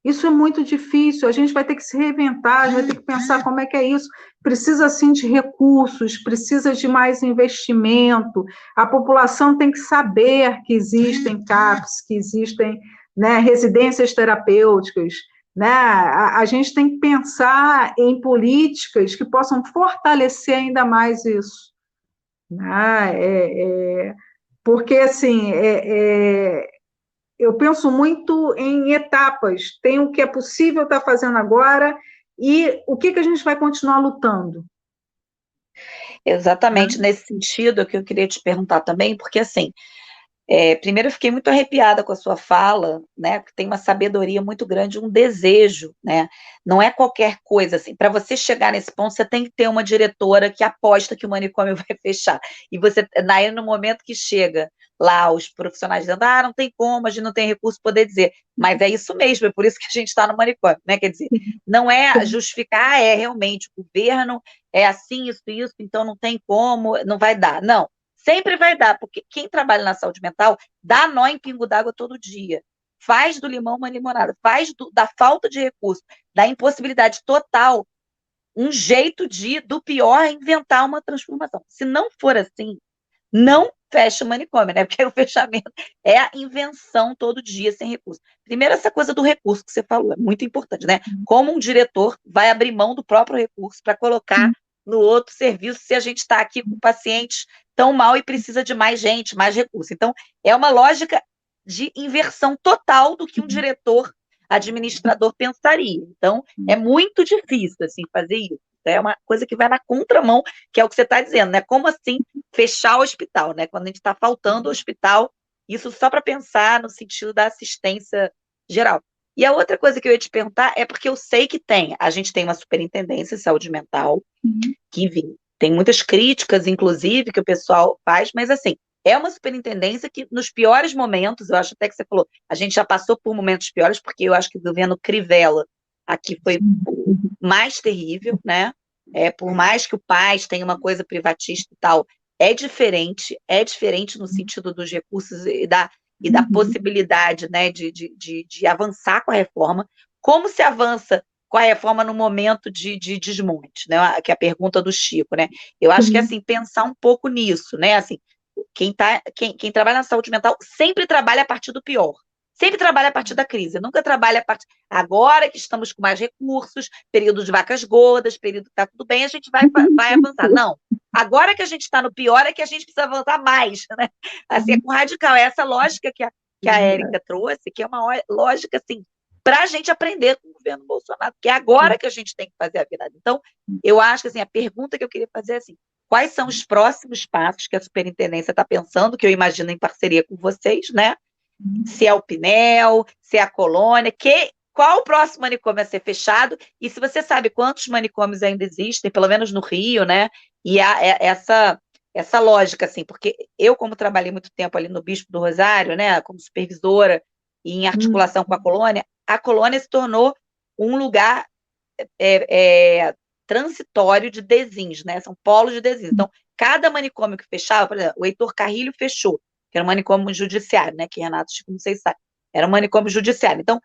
Speaker 1: Isso é muito difícil, a gente vai ter que se reinventar, a gente vai ter que pensar como é que é isso. Precisa, sim, de recursos, precisa de mais investimento, a população tem que saber que existem CAPS, que existem, né, residências terapêuticas, né? A gente tem que pensar em políticas que possam fortalecer ainda mais isso. Né? Porque, assim, eu penso muito em etapas. Tem o que é possível estar fazendo agora e o que a gente vai continuar lutando.
Speaker 3: Exatamente, nesse sentido que eu queria te perguntar também, porque, assim, primeiro eu fiquei muito arrepiada com a sua fala, né, que tem uma sabedoria muito grande, um desejo, né, não é qualquer coisa, assim, para você chegar nesse ponto, você tem que ter uma diretora que aposta que o manicômio vai fechar, e você, daí no momento que chega lá, os profissionais dizendo, não tem como, a gente não tem recurso, poder dizer, mas é isso mesmo, é por isso que a gente está no manicômio, né, quer dizer, não é justificar, realmente, o governo é assim, isso, então não tem como, não vai dar, não. Sempre vai dar, porque quem trabalha na saúde mental dá nó em pingo d'água todo dia. Faz do limão uma limonada, faz da falta de recurso, da impossibilidade total, um jeito do pior, inventar uma transformação. Se não for assim, não fecha o manicômio, né? Porque o fechamento é a invenção todo dia sem recurso. Primeiro, essa coisa do recurso que você falou, é muito importante, né? Como um diretor vai abrir mão do próprio recurso para colocar no outro serviço se a gente está aqui com pacientes tão mal e precisa de mais gente, mais recurso. Então, é uma lógica de inversão total do que um diretor administrador pensaria. Então, é muito difícil assim, fazer isso. É uma coisa que vai na contramão, que é o que você está dizendo, né? Como assim fechar o hospital, né? Quando a gente está faltando o hospital, isso só para pensar no sentido da assistência geral. E a outra coisa que eu ia te perguntar é porque eu sei que a gente tem uma superintendência de saúde mental, que tem muitas críticas, inclusive, que o pessoal faz, mas assim, é uma superintendência que nos piores momentos, eu acho até que você falou, a gente já passou por momentos piores, porque eu acho que o governo Crivella aqui foi mais terrível, né? Por mais que o PAS tenha uma coisa privatista e tal, é diferente no sentido dos recursos e da possibilidade, né, de avançar com a reforma. Como se avança com a reforma no momento de desmonte, né? Que é a pergunta do Chico, né? Eu acho que assim, pensar um pouco nisso, né? Assim, quem trabalha na saúde mental sempre trabalha a partir do pior. Sempre trabalha a partir da crise, nunca trabalha a partir... Agora que estamos com mais recursos, período de vacas gordas, período que está tudo bem, a gente vai avançar. Não, agora que a gente está no pior é que a gente precisa avançar mais, né? Assim, é com radical. É essa lógica que a Érica trouxe, que é uma lógica, assim, para a gente aprender com o governo Bolsonaro, que é agora que a gente tem que fazer a virada. Então, eu acho que assim, a pergunta que eu queria fazer é assim, quais são os próximos passos que a superintendência está pensando, que eu imagino em parceria com vocês, né? Se é o Pinel, se é a Colônia, qual o próximo manicômio a ser fechado, e se você sabe quantos manicômios ainda existem, pelo menos no Rio, né? E essa lógica, assim, porque eu, como trabalhei muito tempo ali no Bispo do Rosário, né, como supervisora, e em articulação com a Colônia se tornou um lugar transitório de desins, né? São polos de desins. Então, cada manicômio que fechava, por exemplo, o Heitor Carrilho fechou, que era um manicômio judiciário, né? Que Renato, não sei se sabe, era um manicômio judiciário. Então,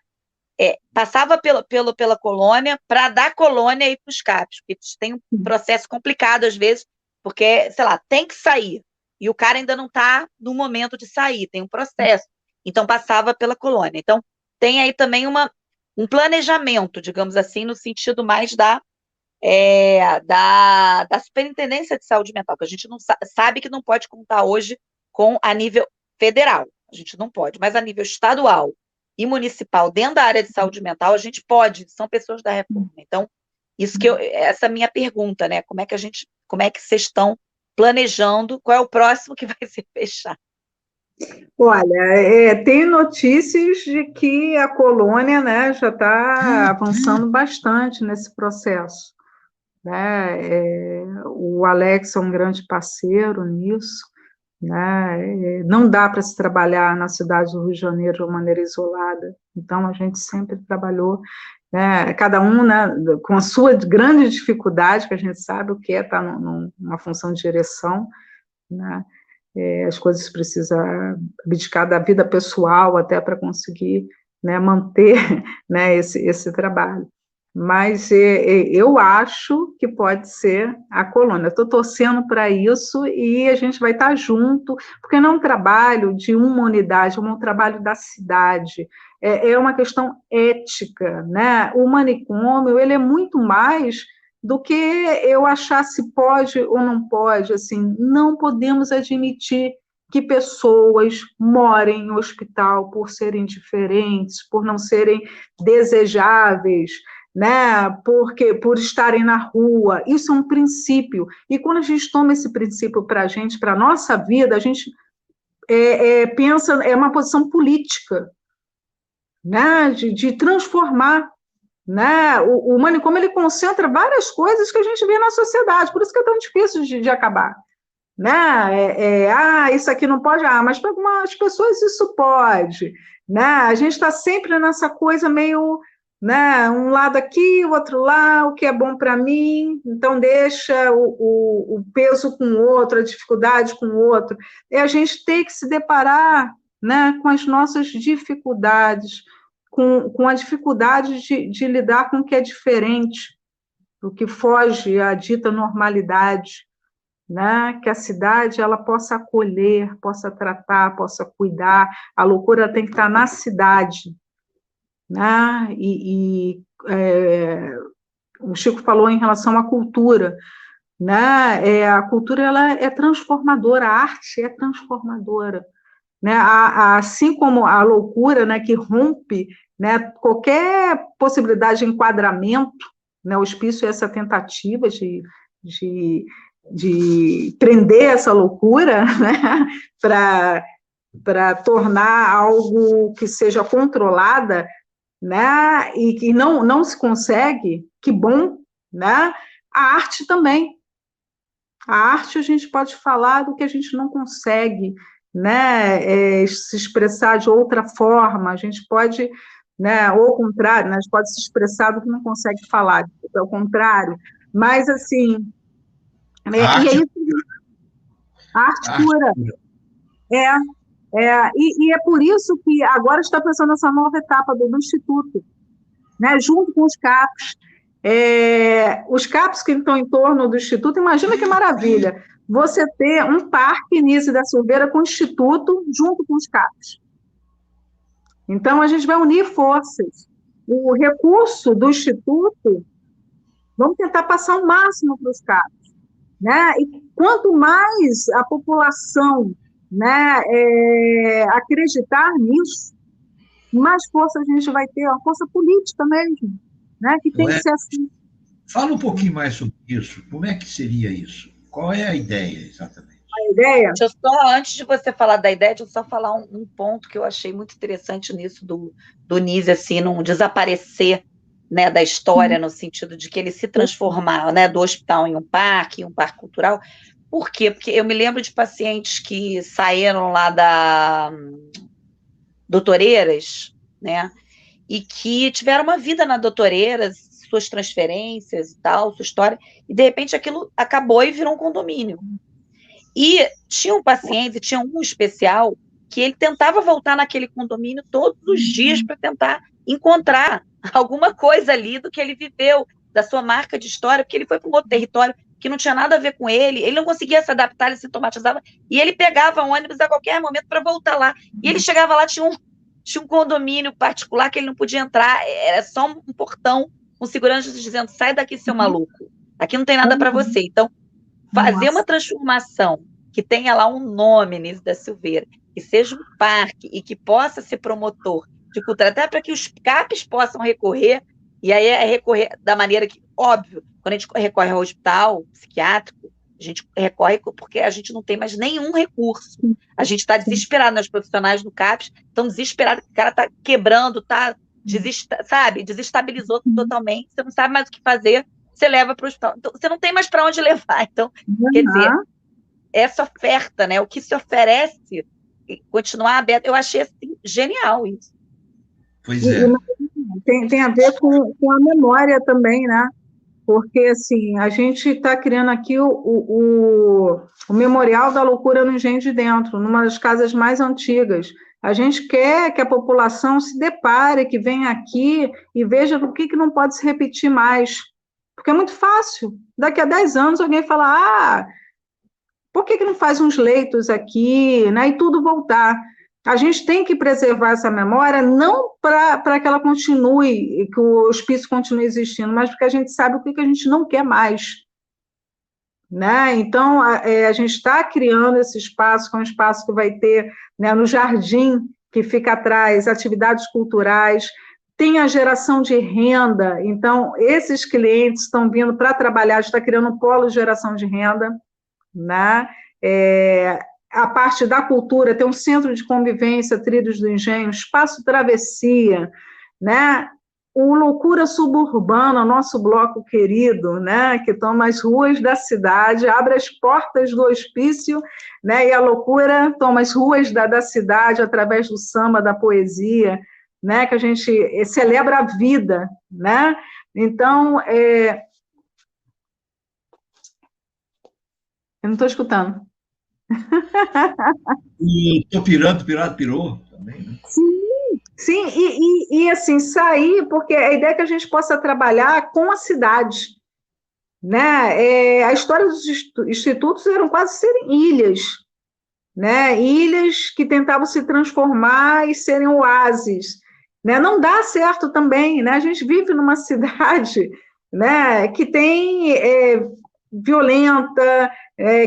Speaker 3: passava pela Colônia para dar Colônia e para os CAPs, porque tem um processo complicado às vezes, porque, sei lá, tem que sair, e o cara ainda não está no momento de sair, tem um processo. Então, passava pela Colônia. Então, tem aí também um planejamento, digamos assim, no sentido mais da Superintendência de Saúde Mental, que a gente não sabe que não pode contar hoje a nível federal, a gente não pode, mas a nível estadual e municipal, dentro da área de saúde mental, a gente pode, são pessoas da reforma. Então, essa é a minha pergunta, né? Como é que vocês estão planejando, qual é o próximo que vai ser fechado?
Speaker 1: Olha, tem notícias de que a Colônia, né, já está avançando bastante nesse processo, né? O Alex é um grande parceiro nisso, né? Não dá para se trabalhar na cidade do Rio de Janeiro de uma maneira isolada, então a gente sempre trabalhou, né, cada um, né, com a sua grande dificuldade, que a gente sabe o que é estar numa função de direção, né? As coisas precisam abdicar da vida pessoal até para conseguir, né, manter, né, esse trabalho. Mas eu acho que pode ser a Colônia. Estou torcendo para isso e a gente vai estar junto, porque não é um trabalho de uma unidade, é um trabalho da cidade. É uma questão ética, né? O manicômio, ele é muito mais do que eu achar se pode ou não pode. Assim, não podemos admitir que pessoas morem em hospital por serem diferentes, por não serem desejáveis, né? Por estarem na rua. Isso é um princípio. E quando a gente toma esse princípio para a gente, para a nossa vida, a gente pensa, é uma posição política, né? De transformar, né? O manicômio, ele concentra várias coisas que a gente vê na sociedade, por isso que é tão difícil de acabar, né? Isso aqui não pode, mas para algumas pessoas isso pode, né? A gente está sempre nessa coisa meio, né? Um lado aqui, o outro lá, o que é bom para mim, então deixa o peso com o outro, a dificuldade com o outro, e a gente tem que se deparar, né, com as nossas dificuldades, com a dificuldade de lidar com o que é diferente, o que foge à dita normalidade, né? Que a cidade ela possa acolher, possa tratar, possa cuidar. A loucura tem que estar na cidade, né? O Chico falou em relação à cultura, né? A cultura ela é transformadora, a arte é transformadora, né? Assim como a loucura, né, que rompe, né, qualquer possibilidade de enquadramento, né, o hospício é essa tentativa de, de prender essa loucura, né, para tornar algo que seja controlada, né, e que não se consegue, que bom, né? A arte também. A arte a gente pode falar do que a gente não consegue, né, se expressar de outra forma, a gente pode, né, ou ao contrário, né, a gente pode se expressar do que não consegue falar, ao contrário, mas assim,
Speaker 2: A
Speaker 1: e é
Speaker 2: arte,
Speaker 1: isso, a arte
Speaker 2: a arte
Speaker 1: cura,
Speaker 2: cura.
Speaker 1: e é por isso que agora está pensando nessa nova etapa do Instituto, né, junto com os CAPs. Os CAPs que estão em torno do Instituto, imagina que maravilha, você ter um parque Nise da Silveira com o Instituto junto com os CAPs. Então, a gente vai unir forças. O recurso do Instituto, vamos tentar passar o máximo para os CAPs, né? E quanto mais a população, né, acreditar nisso, mais força a gente vai ter, uma força política mesmo, né, que
Speaker 2: Não
Speaker 1: tem que
Speaker 2: é?
Speaker 1: ser assim.
Speaker 2: Fala um pouquinho mais sobre isso. Como é que seria isso? Qual é a ideia, exatamente?
Speaker 1: A ideia?
Speaker 3: Deixa eu só, antes de você falar da ideia, deixa eu só falar um ponto que eu achei muito interessante nisso do Nise, assim, não desaparecer, né, da história, no sentido de que ele se transformar, né, do hospital em um parque cultural. Por quê? Porque eu me lembro de pacientes que saíram lá da Doutoreiras, né, e que tiveram uma vida na Doutoreiras, suas transferências e tal, sua história, e de repente aquilo acabou e virou um condomínio. E tinha um paciente, tinha um especial, que ele tentava voltar naquele condomínio todos os dias para tentar encontrar alguma coisa ali do que ele viveu, da sua marca de história, porque ele foi para um outro território que não tinha nada a ver com ele não conseguia se adaptar, ele se sintomatizava, e ele pegava um ônibus a qualquer momento para voltar lá. E ele chegava lá, tinha um condomínio particular que ele não podia entrar, era só um portão com segurança dizendo, sai daqui, seu maluco, aqui não tem nada para você. Então, fazer uma transformação que tenha lá um nome, Nise da Silveira, que seja um parque e que possa ser promotor de cultura, até para que os CAPs possam recorrer, e aí é recorrer da maneira que, óbvio, quando a gente recorre ao hospital psiquiátrico, a gente recorre porque a gente não tem mais nenhum recurso. A gente está desesperado, né? Os profissionais do CAPs estão desesperados, o cara está quebrando, sabe? Desestabilizou totalmente, você não sabe mais o que fazer, você leva para o hospital. Então, você não tem mais para onde levar. Então, quer dizer, essa oferta, né? O que se oferece, continuar aberto, eu achei assim, genial isso.
Speaker 2: Pois é.
Speaker 1: Tem a ver com a memória também, né? Porque, assim, a gente está criando aqui o Memorial da Loucura no Engenho de Dentro, numa das casas mais antigas. A gente quer que a população se depare, que venha aqui e veja o que não pode se repetir mais. Porque é muito fácil. Daqui a 10 anos alguém fala, por que não faz uns leitos aqui, né? E tudo voltar. A gente tem que preservar essa memória, não para que ela continue, que o hospício continue existindo, mas porque a gente sabe o que a gente não quer mais. Né? Então, a gente está criando esse espaço, que é um espaço que vai ter, né, no jardim, que fica atrás, atividades culturais, tem a geração de renda, então, esses clientes estão vindo para trabalhar, a gente está criando um polo de geração de renda, né? A parte da cultura, tem um centro de convivência, Trilhos do Engenho, espaço travessia, né? O Loucura Suburbana, nosso bloco querido, né? Que toma as ruas da cidade, abre as portas do hospício, né? E a loucura toma as ruas da cidade através do samba, da poesia, né? Que a gente celebra a vida, né? Então, eu não estou escutando.
Speaker 2: E Tô Pirado Pirou também, né?
Speaker 1: Sim, e assim, sair, porque a ideia é que a gente possa trabalhar com a cidade, né? A história dos institutos eram quase serem ilhas, né? Ilhas que tentavam se transformar e serem oásis, né? Não dá certo também, né? A gente vive numa cidade, né, que tem violenta,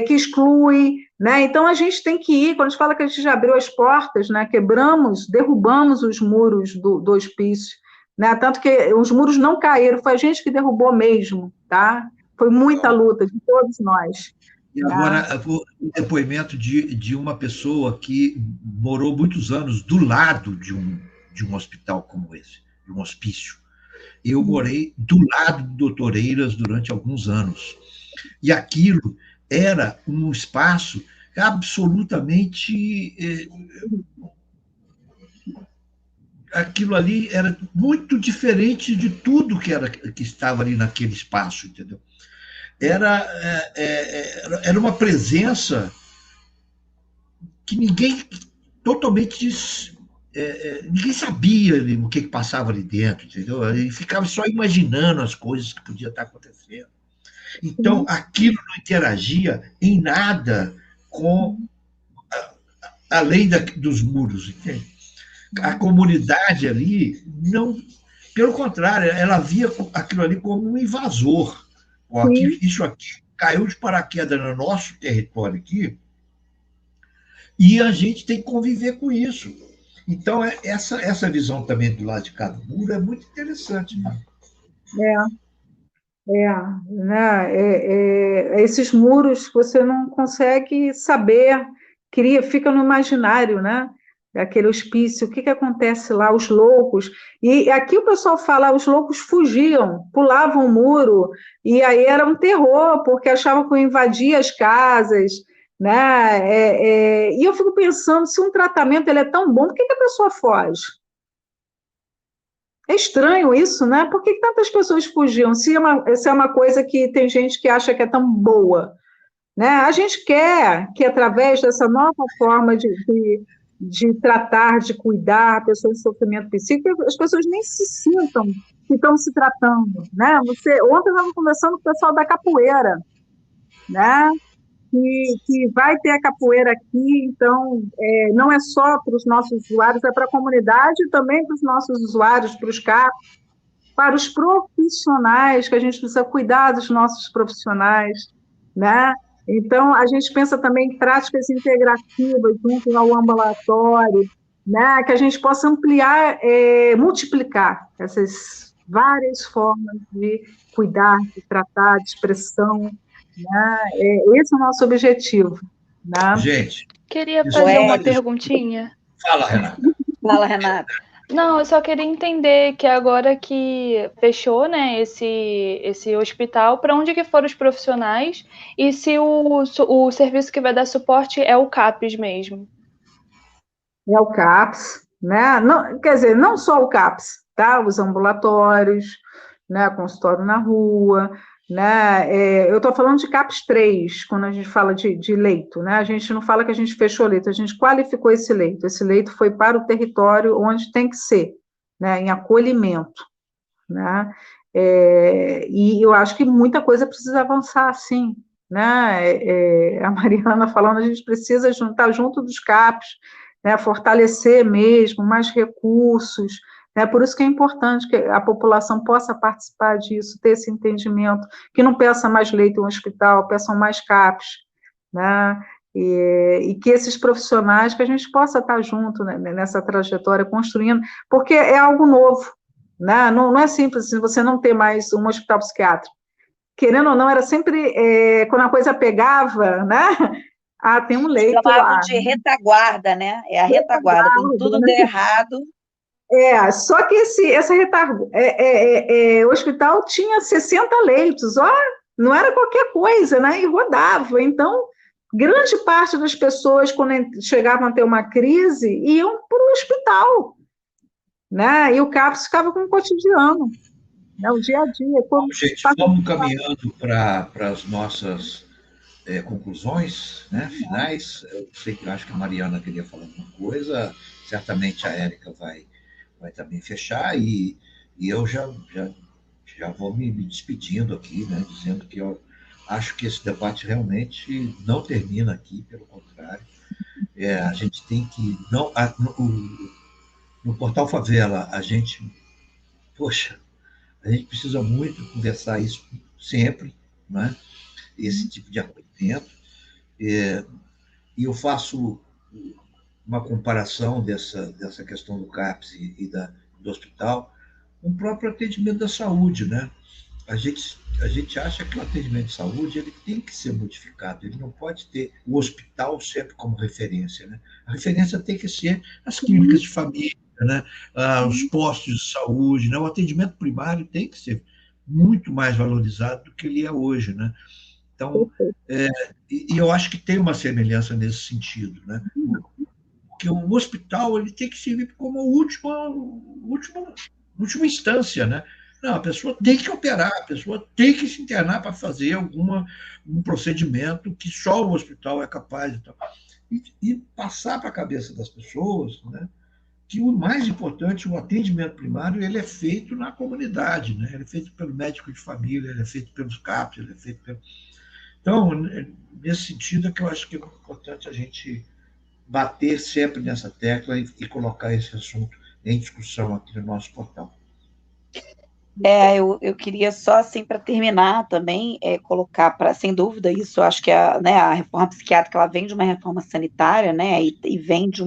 Speaker 1: que exclui, né? Então a gente tem que ir, quando a gente fala que a gente já abriu as portas, né? Quebramos, derrubamos os muros do hospício, né? Tanto que os muros não caíram, foi a gente que derrubou mesmo, tá? Foi muita luta de todos nós.
Speaker 2: E agora, o depoimento de uma pessoa que morou muitos anos do lado de um hospital como esse, de um hospício. Eu morei do lado do Doutor Eiras durante alguns anos. E aquilo era um espaço absolutamente. Aquilo ali era muito diferente de tudo que estava ali naquele espaço, entendeu? Era uma presença que ninguém totalmente ninguém sabia o que passava ali dentro, entendeu? Ele ficava só imaginando as coisas que podiam estar acontecendo. Então, aquilo não interagia em nada com além dos muros, entende? A comunidade ali não, pelo contrário, ela via aquilo ali como um invasor. Isso aqui caiu de paraquedas no nosso território aqui, e a gente tem que conviver com isso. Então, essa visão também do lado de cada muro é muito interessante. Né?
Speaker 1: Esses muros que você não consegue saber, fica no imaginário, né? Aquele hospício, o que acontece lá, os loucos. E aqui o pessoal fala, os loucos fugiam, pulavam o muro, e aí era um terror, porque achavam que invadia as casas, né? E eu fico pensando, se um tratamento ele é tão bom, por que a pessoa foge? É estranho isso, né? Por que tantas pessoas fugiam? Se é uma coisa que tem gente que acha que é tão boa, né? A gente quer que, através dessa nova forma de tratar, de cuidar pessoas em sofrimento psíquico, as pessoas nem se sintam que estão se tratando, né? Ontem eu estava conversando com o pessoal da capoeira, né? Que vai ter a capoeira aqui, então não é só para os nossos usuários, é para a comunidade e também para os nossos usuários, para os CAPs, para os profissionais, que a gente precisa cuidar dos nossos profissionais, né? Então, a gente pensa também em práticas integrativas junto ao ambulatório, né? Que a gente possa ampliar, multiplicar essas várias formas de cuidar, de tratar, de expressão, né? Esse é o nosso objetivo. Né?
Speaker 2: Gente,
Speaker 4: queria fazer uma perguntinha.
Speaker 2: Fala, Renata.
Speaker 3: Fala, Renata.
Speaker 4: Não, eu só queria entender que agora que fechou, né, esse hospital, para onde que foram os profissionais e se o serviço que vai dar suporte é o CAPS mesmo.
Speaker 1: É o CAPS, né? Não, quer dizer, não só o CAPS, tá? Os ambulatórios, né? Consultório na rua, né? Eu estou falando de CAPS 3, quando a gente fala de leito, né? A gente não fala que a gente fechou leito, a gente qualificou esse leito. Esse leito foi para o território onde tem que ser, né? Em acolhimento, né? E eu acho que muita coisa precisa avançar, sim, né? A Mariana falando, a gente precisa juntar junto dos CAPs, né? Fortalecer mesmo, mais recursos, né? Por isso que é importante que a população possa participar disso, ter esse entendimento, que não peça mais leito em um hospital, peçam mais CAPs, né? E que esses profissionais, que a gente possa estar junto, né, nessa trajetória, construindo, porque é algo novo, né? Não é simples assim, você não ter mais um hospital psiquiátrico. Querendo ou não, era sempre, quando a coisa pegava, né? Tem um leito
Speaker 3: chamavam
Speaker 1: lá.
Speaker 3: de retaguarda, né? É a retaguarda, quando tudo der errado.
Speaker 1: Só que essa retaguarda, o hospital tinha 60 leitos, não era qualquer coisa, né? E rodava. Então, grande parte das pessoas, quando chegavam a ter uma crise, iam para o hospital, né? E o CAPS ficava com o cotidiano, né? O dia a dia.
Speaker 2: Bom, gente, vamos caminhando para as nossas conclusões, né, finais. Eu sei que acho que a Mariana queria falar alguma coisa, certamente a Érica vai também fechar, e eu já já vou me despedindo aqui, né, dizendo que eu acho que esse debate realmente não termina aqui, pelo contrário. A gente tem que. Não, no Portal Favela, poxa, a gente precisa muito conversar isso sempre, né? Esse tipo de acolhimento. E eu faço uma comparação dessa questão do CAPS do hospital com o próprio atendimento da saúde, né? A gente acha que o atendimento de saúde ele tem que ser modificado, ele não pode ter o hospital sempre como referência, né? A referência tem que ser as clínicas de família, né? Os postos de saúde, né? O atendimento primário tem que ser muito mais valorizado do que ele é hoje, né? Então, e eu acho que tem uma semelhança nesse sentido, né? Porque o hospital ele tem que servir como última instância, né? Não, a pessoa tem que operar, a pessoa tem que se internar para fazer um procedimento que só o hospital é capaz de e passar para a cabeça das pessoas, né, que o mais importante, o atendimento primário, ele é feito na comunidade, né? Ele é feito pelo médico de família, ele é feito pelos CAPs, ele é feito pelo... Então, nesse sentido é que eu acho que é importante a gente bater sempre nessa tecla e colocar esse assunto em discussão aqui no nosso portal.
Speaker 3: Eu queria só, assim, para terminar também, colocar, sem dúvida, isso, eu acho que a reforma psiquiátrica, ela vem de uma reforma sanitária, né, e vem de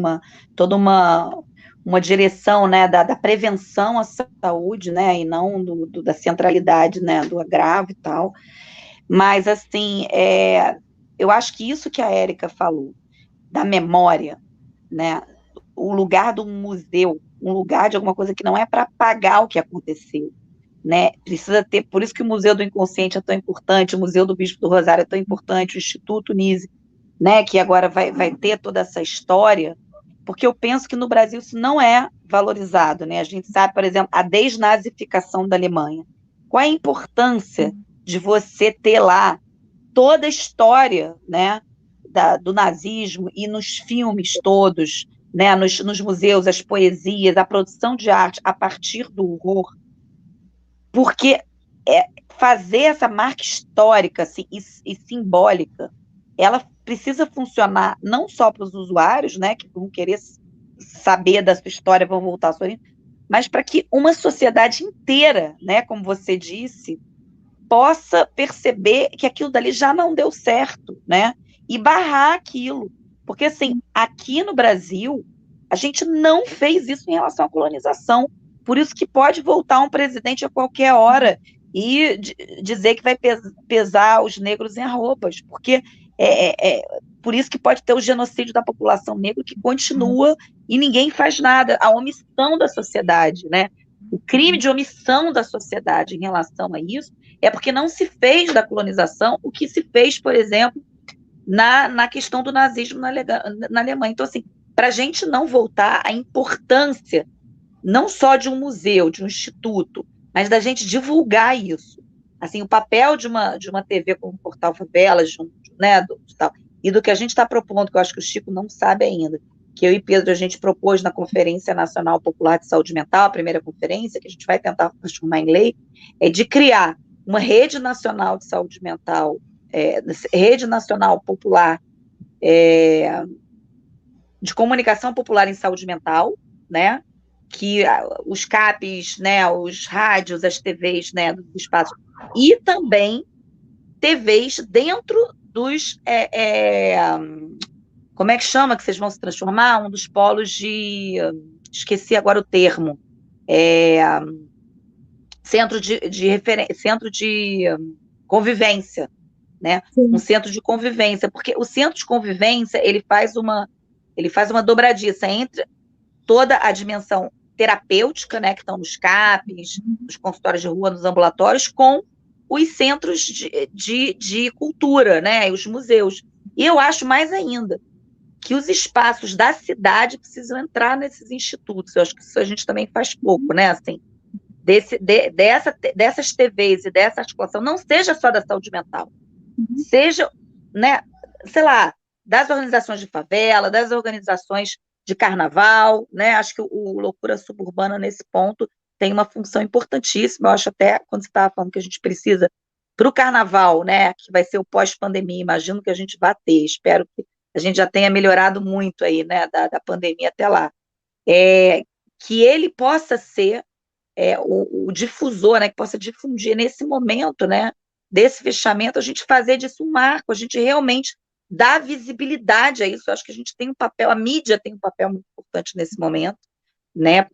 Speaker 3: toda uma direção, né, da prevenção à saúde, né, e não da centralidade, né, do agravo e tal, mas, assim, eu acho que isso que a Érica falou, da memória, né, o lugar do museu, um lugar de alguma coisa que não é para apagar o que aconteceu, né? Precisa ter, por isso que o Museu do Inconsciente é tão importante, o Museu do Bispo do Rosário é tão importante, o Instituto Nise, né, que agora vai ter toda essa história, porque eu penso que no Brasil isso não é valorizado, né? A gente sabe, por exemplo, a desnazificação da Alemanha. Qual a importância de você ter lá toda a história, né, do nazismo e nos filmes todos, né, nos museus, as poesias, a produção de arte a partir do horror, porque fazer essa marca histórica assim, e simbólica, ela precisa funcionar não só para os usuários, né, que vão querer saber da sua história, vão voltar à sua vida, mas para que uma sociedade inteira, né, como você disse, possa perceber que aquilo dali já não deu certo, né, e barrar aquilo. Porque, assim, aqui no Brasil, a gente não fez isso em relação à colonização. Por isso que pode voltar um presidente a qualquer hora e dizer que vai pesar os negros em arrobas, porque por isso que pode ter o genocídio da população negra que continua e ninguém faz nada. A omissão da sociedade, né? O crime de omissão da sociedade em relação a isso é porque não se fez da colonização o que se fez, por exemplo, na questão do nazismo na Alemanha. Então, assim, para a gente não voltar, a importância não só de um museu, de um instituto, mas da gente divulgar isso. Assim, o papel de uma TV como o Portal Favelas, né, e do que a gente está propondo, que eu acho que o Chico não sabe ainda, que eu e Pedro a gente propôs na Conferência Nacional Popular de Saúde Mental, a primeira conferência, que a gente vai tentar transformar em lei, é de criar uma rede nacional de saúde mental, rede nacional popular de comunicação popular em saúde mental, né, que os CAPs, né, os rádios, as TVs, né, dos espaços, e também TVs dentro dos como é que chama que vocês vão se transformar? Um dos polos esqueci agora o termo, centro de convivência, né? Um centro de convivência, porque o centro de convivência ele faz uma dobradiça entre toda a dimensão terapêutica, né, que estão nos CAPs, nos consultórios de rua, nos ambulatórios, com os centros de cultura, né, os museus. E eu acho mais ainda que os espaços da cidade precisam entrar nesses institutos. Eu acho que isso a gente também faz pouco, né, assim, dessas TVs e dessa articulação, não seja só da saúde mental, seja, né, sei lá, das organizações de favela, das organizações de carnaval, né? Acho que o Loucura Suburbana, nesse ponto, tem uma função importantíssima. Eu acho até, quando você estava falando que a gente precisa, para o carnaval, né, que vai ser o pós-pandemia, imagino que a gente vai ter, espero que a gente já tenha melhorado muito aí, né, da pandemia até lá, que ele possa ser o difusor, né, que possa difundir nesse momento, né, desse fechamento, a gente fazer disso um marco, a gente realmente dar visibilidade a isso. Eu acho que a gente tem um papel, a mídia tem um papel muito importante nesse momento, né,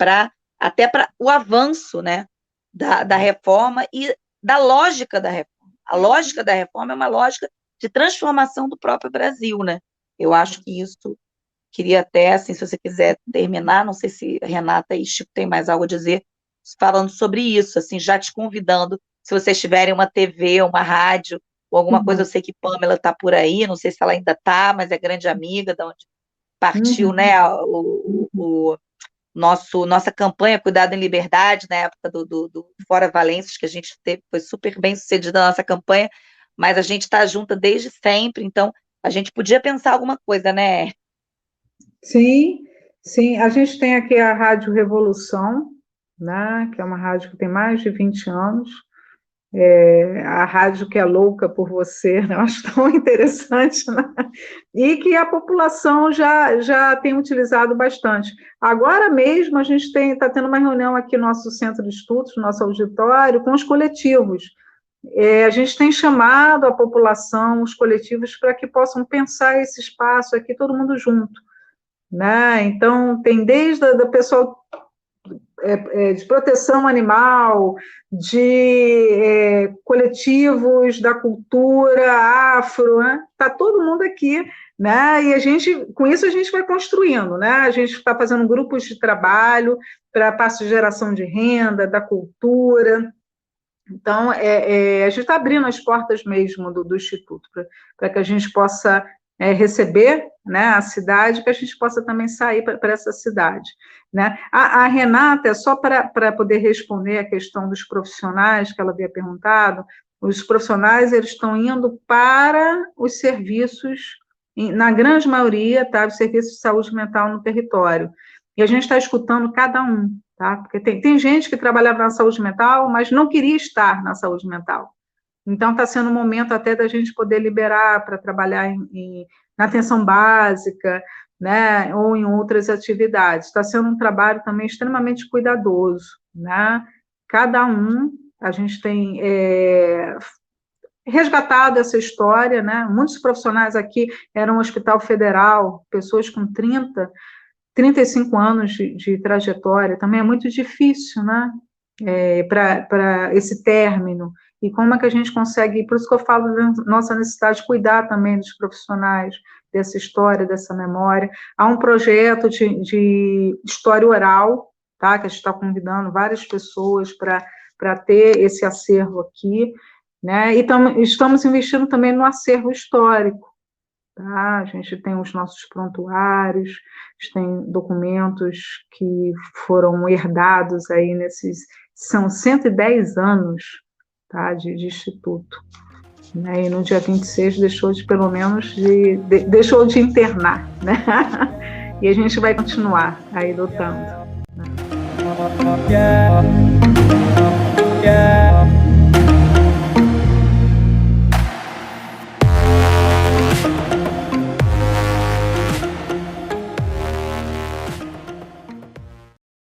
Speaker 3: até para o avanço, né, da reforma e da lógica da reforma. A lógica da reforma é uma lógica de transformação do próprio Brasil, né? Eu acho que isso, queria até, assim, se você quiser terminar, não sei se Renata e Chico tem mais algo a dizer, falando sobre isso, assim, já te convidando, se vocês tiverem uma TV, uma rádio, ou alguma coisa, eu sei que Pamela está por aí, não sei se ela ainda está, mas é grande amiga, de onde partiu, né, nossa campanha Cuidado em Liberdade, na época do Fora Valências, que a gente teve, foi super bem sucedida a nossa campanha, mas a gente está junta desde sempre, então a gente podia pensar alguma coisa, né?
Speaker 1: Sim, sim. A gente tem aqui a Rádio Revolução, né, que é uma rádio que tem mais de 20 anos, a rádio que é louca por você, né? Eu acho tão interessante, né? E que a população já tem utilizado bastante. Agora mesmo a gente está tendo uma reunião aqui no nosso centro de estudos, no nosso auditório, com os coletivos. A gente tem chamado a população, os coletivos, para que possam pensar esse espaço aqui, todo mundo junto, né? Então, tem desde a pessoal de proteção animal, de coletivos da cultura afro, né? Tá todo mundo aqui, né? E com isso a gente vai construindo, né? A gente está fazendo grupos de trabalho para passo de geração de renda, da cultura. Então, a gente está abrindo as portas mesmo do Instituto para que a gente possa receber, né, a cidade, que a gente possa também sair para essa cidade, né? A Renata, é só para poder responder a questão dos profissionais que ela havia perguntado, os profissionais eles estão indo para os serviços, na grande maioria, tá, os serviços de saúde mental no território, e a gente está escutando cada um, tá? Porque tem gente que trabalhava na saúde mental, mas não queria estar na saúde mental. Então, está sendo um momento até da gente poder liberar para trabalhar na atenção básica, né, ou em outras atividades. Está sendo um trabalho também extremamente cuidadoso, né? Cada um, a gente tem resgatado essa história, né? Muitos profissionais aqui eram um hospital federal, pessoas com 35 anos de trajetória, também é muito difícil, né? Para esse término. E como é que a gente consegue, por isso que eu falo da nossa necessidade de cuidar também dos profissionais, dessa história, dessa memória. Há um projeto de história oral, tá? Que a gente está convidando várias pessoas para ter esse acervo aqui, né? E estamos investindo também no acervo histórico, tá? A gente tem os nossos prontuários, a gente tem documentos que foram herdados aí são 110 anos, tá, de instituto, né? E no dia 26 deixou de internar, né? E a gente vai continuar aí lutando, né?